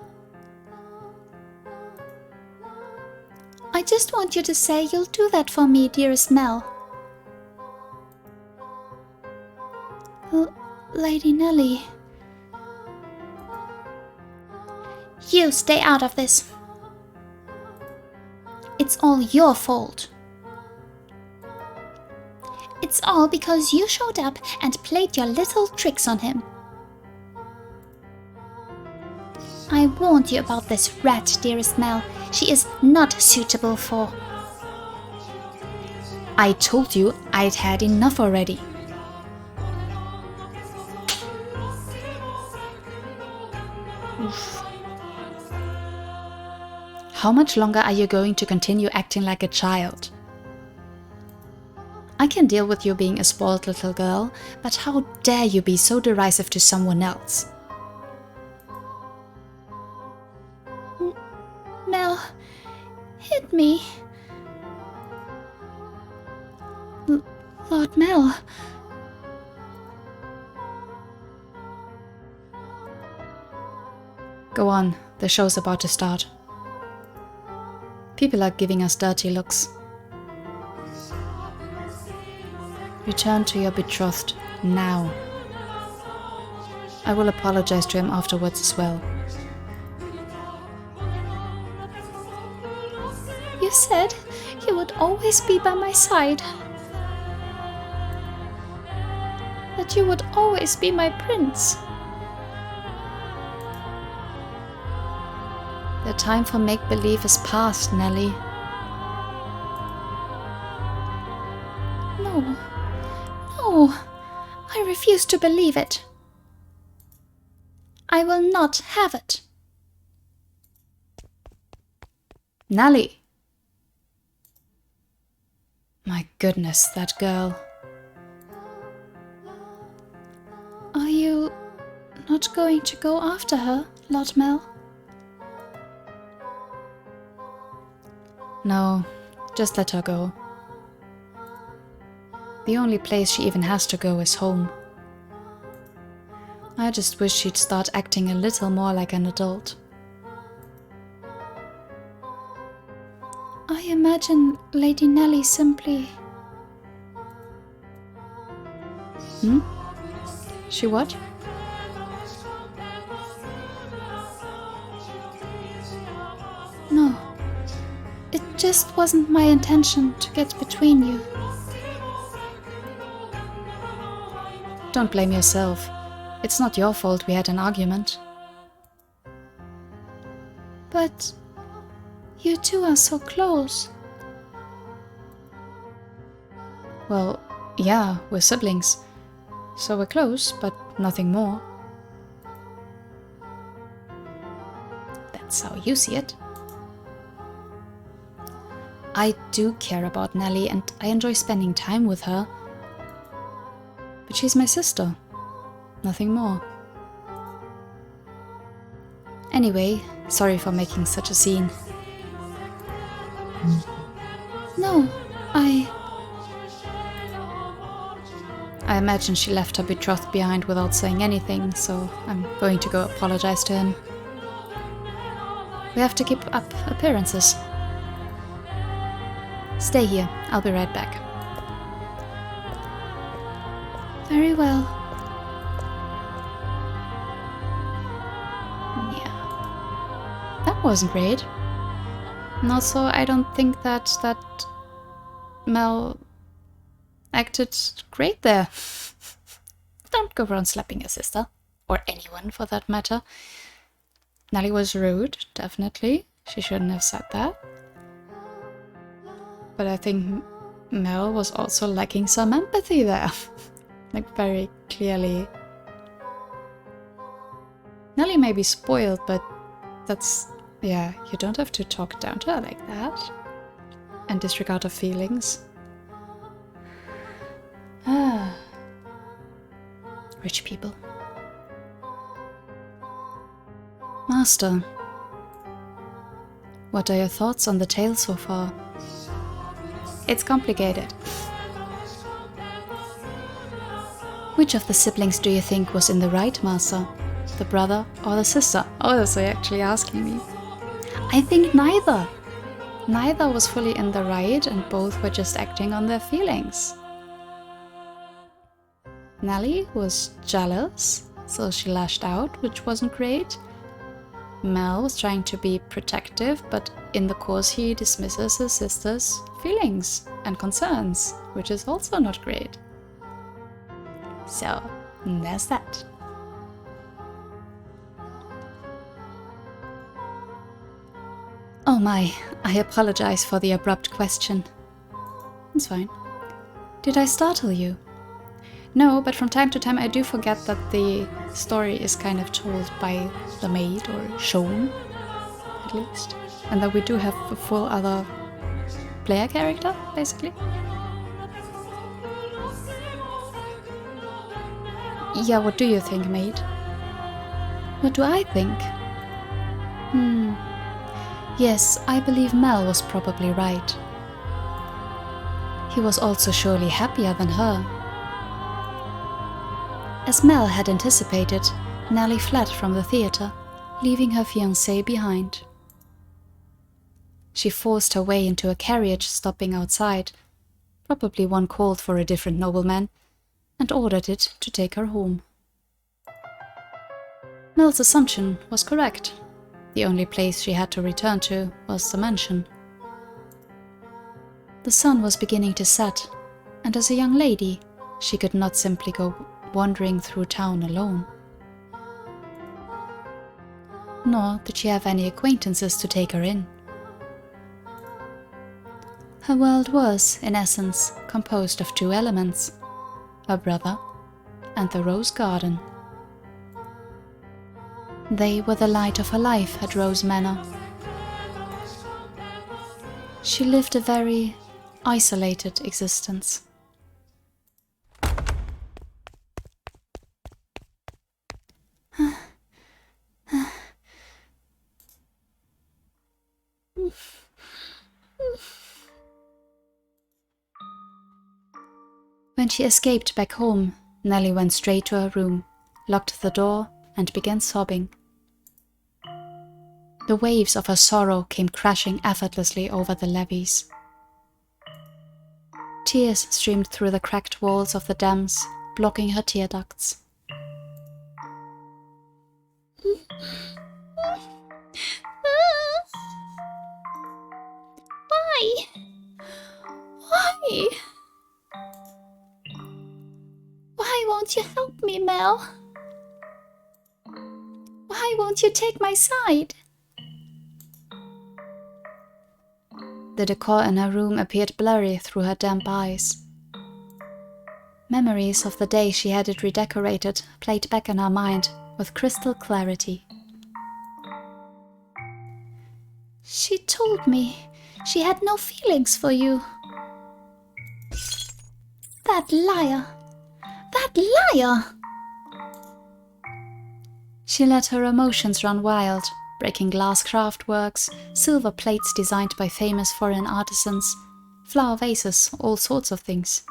I just want you to say you'll do that for me, dearest Mel. Lady Nelly. You stay out of this. It's all your fault. It's all because you showed up and played your little tricks on him. I warned you about this rat, dearest Mel. She is not suitable for...
I told you I'd had enough already. Oof. How much longer are you going to continue acting like a child? I can deal with you being a spoiled little girl, but how dare you be so derisive to someone else?
Mel, hit me. Lord Mel.
Go on, the show's about to start. People are giving us dirty looks. Return to your betrothed now. I will apologize to him afterwards as well.
You said you would always be by my side. That you would always be my prince.
The time for make-believe is past, Nelly.
No. No. I refuse to believe it. I will not have it.
Nelly! My goodness, that girl.
Are you not going to go after her, Lord Mel?
No, just let her go. The only place she even has to go is home. I just wish she'd start acting a little more like an adult.
I imagine Lady Nelly simply...
She what?
No. It just wasn't my intention to get between you.
Don't blame yourself. It's not your fault we had an argument.
But you two are so close.
Well, yeah, we're siblings. So we're close, but nothing more. That's how you see it. I do care about Nelly and I enjoy spending time with her. But she's my sister. Nothing more. Anyway, sorry for making such a scene.
No, I
imagine she left her betrothed behind without saying anything, so I'm going to go apologize to him. We have to keep up appearances. Stay here, I'll be right back.
Very well.
Yeah. That wasn't great. And also, I don't think that Mel acted great there. Don't go around slapping your sister. Or anyone, for that matter. Nellie was rude, definitely. She shouldn't have said that. But I think Mel was also lacking some empathy there. Like, very clearly. Nellie may be spoiled, but that's... yeah, you don't have to talk down to her like that. And disregard her feelings. Ah. Rich people. Master. What are your thoughts on the tale so far? It's complicated. Which of the siblings do you think was in the right, Master? The brother or the sister? Oh, so you're actually asking me. I think neither. Neither was fully in the right and both were just acting on their feelings. Nellie was jealous, so she lashed out, which wasn't great. Mel was trying to be protective, but in the course he dismisses his sister's feelings and concerns, which is also not great. So, there's that. Oh my, I apologize for the abrupt question. It's fine. Did I startle you? No, but from time to time I do forget that the story is kind of told by the maid, or shown, at least. And that we do have a full other player character, basically. Yeah, what do you think, maid? What do I think? Yes, I believe Mel was probably right. He was also surely happier than her. As Mel had anticipated, Nellie fled from the theatre, leaving her fiancé behind. She forced her way into a carriage stopping outside, probably one called for a different nobleman, and ordered it to take her home. Mel's assumption was correct. The only place she had to return to was the mansion. The sun was beginning to set, and as a young lady, she could not simply go wandering through town alone. Nor did she have any acquaintances to take her in. Her world was, in essence, composed of two elements: her brother and the rose garden. They were the light of her life at Rose Manor. She lived a very isolated existence. When she escaped back home, Nellie went straight to her room, locked the door, and began sobbing. The waves of her sorrow came crashing effortlessly over the levees. Tears streamed through the cracked walls of the dams, blocking her tear ducts.
Why? Why? Why won't you help me, Mel? Why won't you take my side?
The decor in her room appeared blurry through her damp eyes. Memories of the day she had it redecorated played back in her mind with crystal clarity.
She told me she had no feelings for you. That liar! That liar!
She let her emotions run wild, breaking glass craftworks, silver plates designed by famous foreign artisans, flower vases, all sorts of things.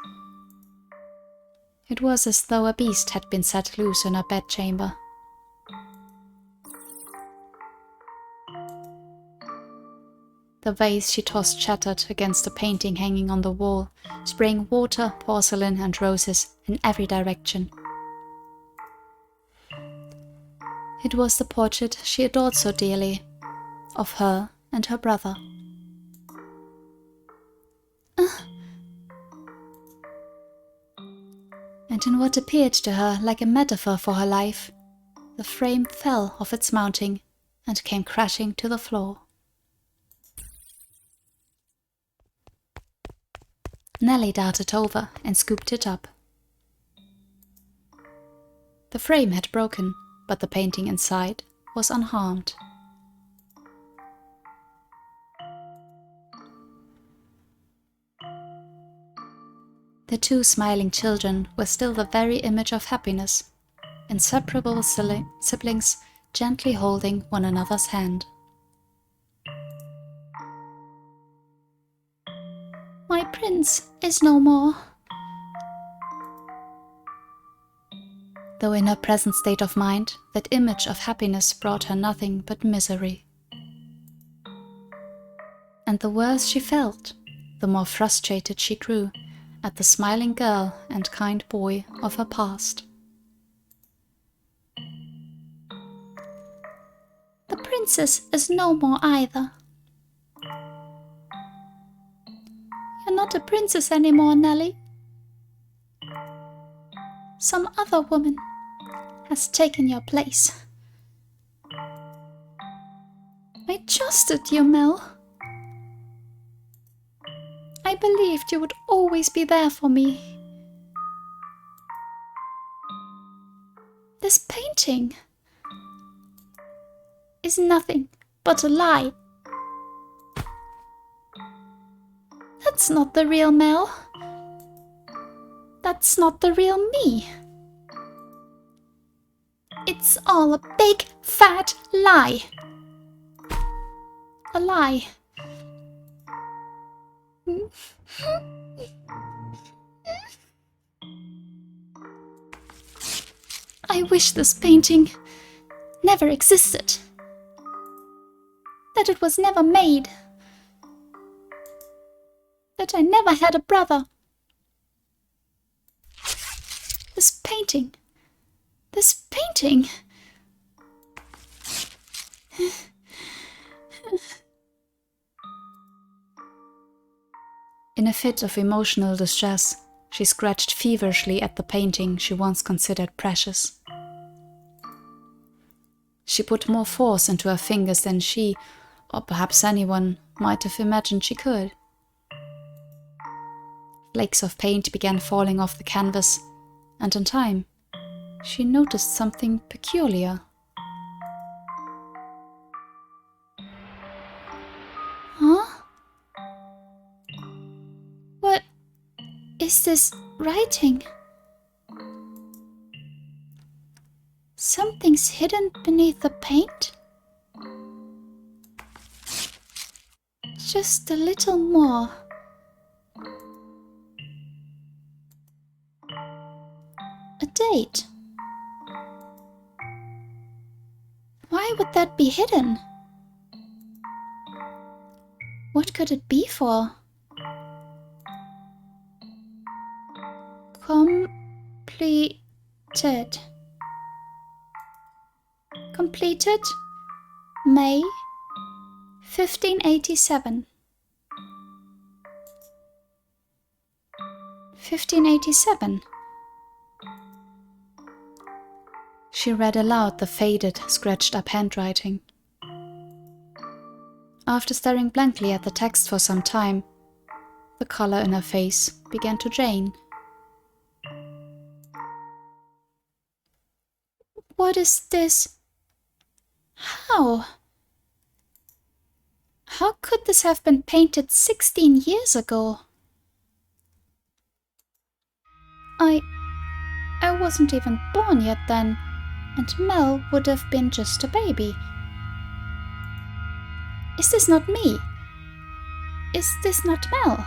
It was as though a beast had been set loose in her bedchamber. The vase she tossed shattered against the painting hanging on the wall, spraying water, porcelain, and roses in every direction. It was the portrait she adored so dearly, of her and her brother. And in what appeared to her like a metaphor for her life, the frame fell off its mounting and came crashing to the floor. Nellie darted over and scooped it up. The frame had broken, but the painting inside was unharmed. The two smiling children were still the very image of happiness, inseparable siblings gently holding one another's hand.
My prince is no more.
Though in her present state of mind, that image of happiness brought her nothing but misery. And the worse she felt, the more frustrated she grew at the smiling girl and kind boy of her past.
The princess is no more either. You're not a princess anymore, Nellie. Some other woman has taken your place. I trusted you, Mel. I believed you would always be there for me. This painting is nothing but a lie. That's not the real Mel. That's not the real me. It's all a big, fat lie. A lie. I wish this painting never existed. That it was never made. That I never had a brother. This painting.
In a fit of emotional distress, she scratched feverishly at the painting she once considered precious. She put more force into her fingers than she, or perhaps anyone, might have imagined she could. Flakes of paint began falling off the canvas, and in time, she noticed something peculiar.
Huh? What is this writing? Something's hidden beneath the paint? Just a little more. A date. Why would that be hidden? What could it be for? Completed. Completed May 1587. 1587.
She read aloud the faded, scratched-up handwriting. After staring blankly at the text for some time, the color in her face began to drain.
What is this? How? How could this have been painted 16 years ago? I wasn't even born yet then, and Mel would have been just a baby. Is this not me? Is this not Mel?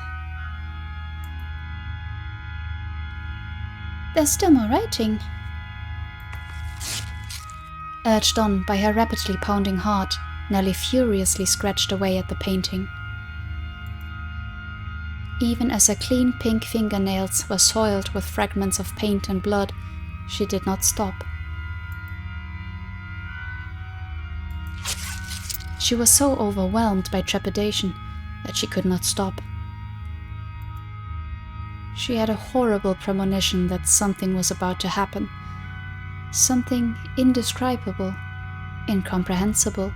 There's still more writing.
Urged on by her rapidly pounding heart, Nellie furiously scratched away at the painting, Even as her clean pink fingernails were soiled with fragments of paint and blood, she did not stop. She was so overwhelmed by trepidation that she could not stop. She had a horrible premonition that something was about to happen. Something indescribable, incomprehensible.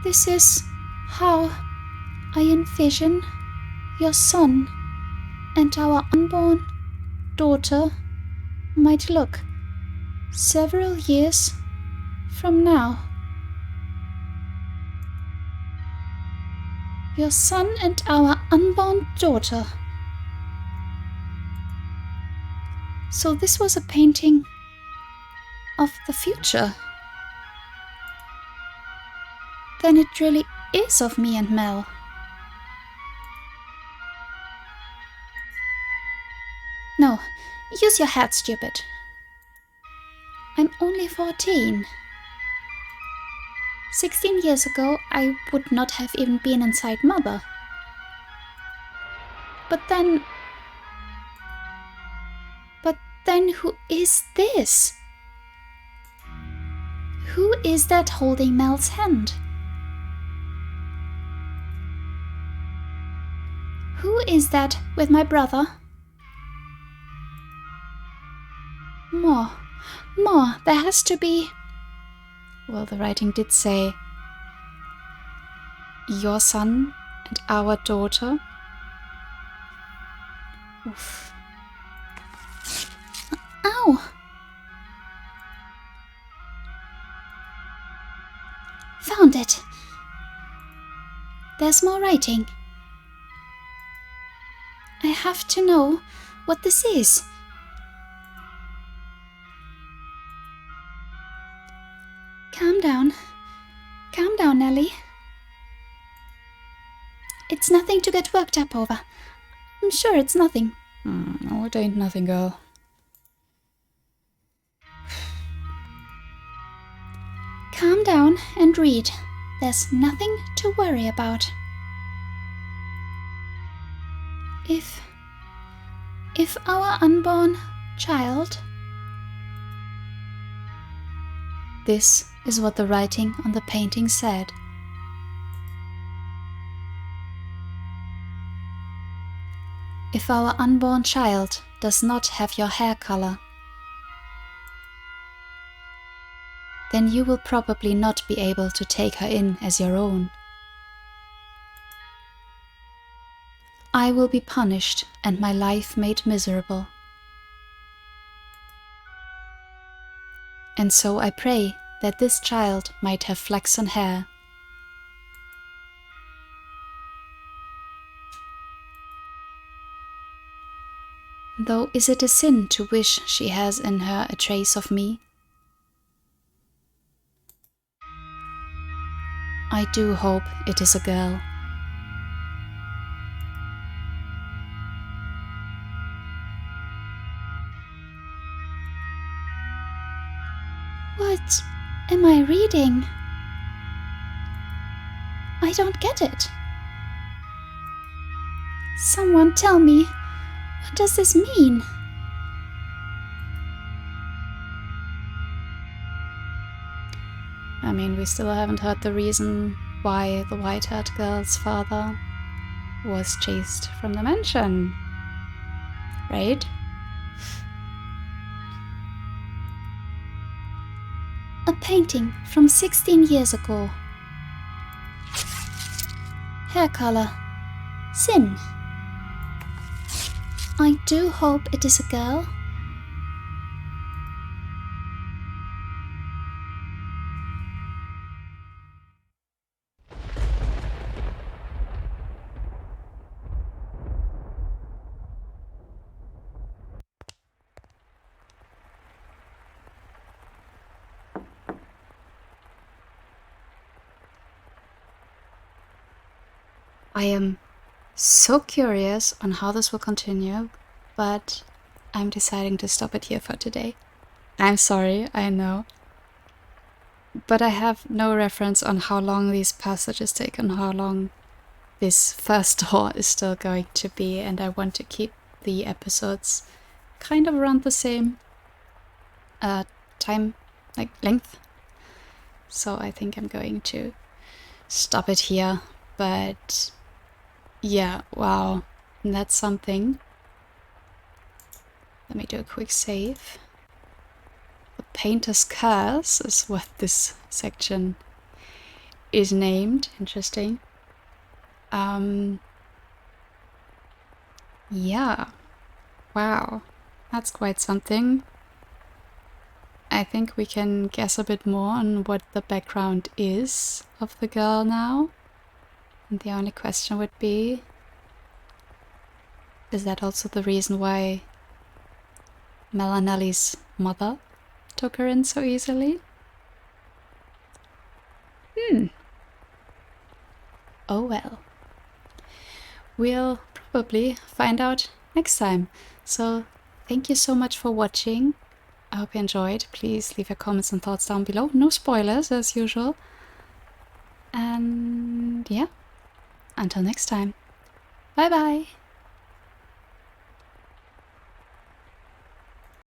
This is how I envision your son and our unborn daughter might look several years from now. Your son and our unborn daughter. So this was a painting of the future. Then it really is of me and Mel. No, use your head, stupid. I'm only 14. 16 years ago, I would not have even been inside Mother. But then who is this? Who is that holding Mel's hand? Who is that with my brother? More, there has to be...
Well, the writing did say, your son and our daughter. Oof.
Ow! Found it. There's more writing. I have to know what this is. Calm down, Nellie. It's nothing to get worked up over. I'm sure it's nothing.
Oh, it ain't nothing, girl.
Calm down and read. There's nothing to worry about. If our unborn child...
This is what the writing on the painting said. If our unborn child does not have your hair color, then you will probably not be able to take her in as your own. I will be punished and my life made miserable. And so I pray that this child might have flaxen hair. Though is it a sin to wish she has in her a trace of me? I do hope it is a girl.
What am I reading? I don't get it. Someone tell me, what does this mean?
I mean, we still haven't heard the reason why the white-haired girl's father was chased from the mansion, right?
A painting from 16 years ago. Hair color. Sin. I do hope it is a girl.
I am so curious on how this will continue, but I'm deciding to stop it here for today. I'm sorry, I know. But I have no reference on how long these passages take and how long this first door is still going to be, and I want to keep the episodes kind of around the same time, like length. So I think I'm going to stop it here. But yeah, wow, that's something. Let me do a quick save. The Painter's Curse is what this section is named. Interesting. Yeah. Wow. That's quite something. I think we can guess a bit more on what the background is of the girl now. And the only question would be, is that also the reason why Melanelli's mother took her in so easily? Oh well. We'll probably find out next time. So thank you so much for watching. I hope you enjoyed. Please leave your comments and thoughts down below. No spoilers as usual. And yeah, until next time. Bye bye.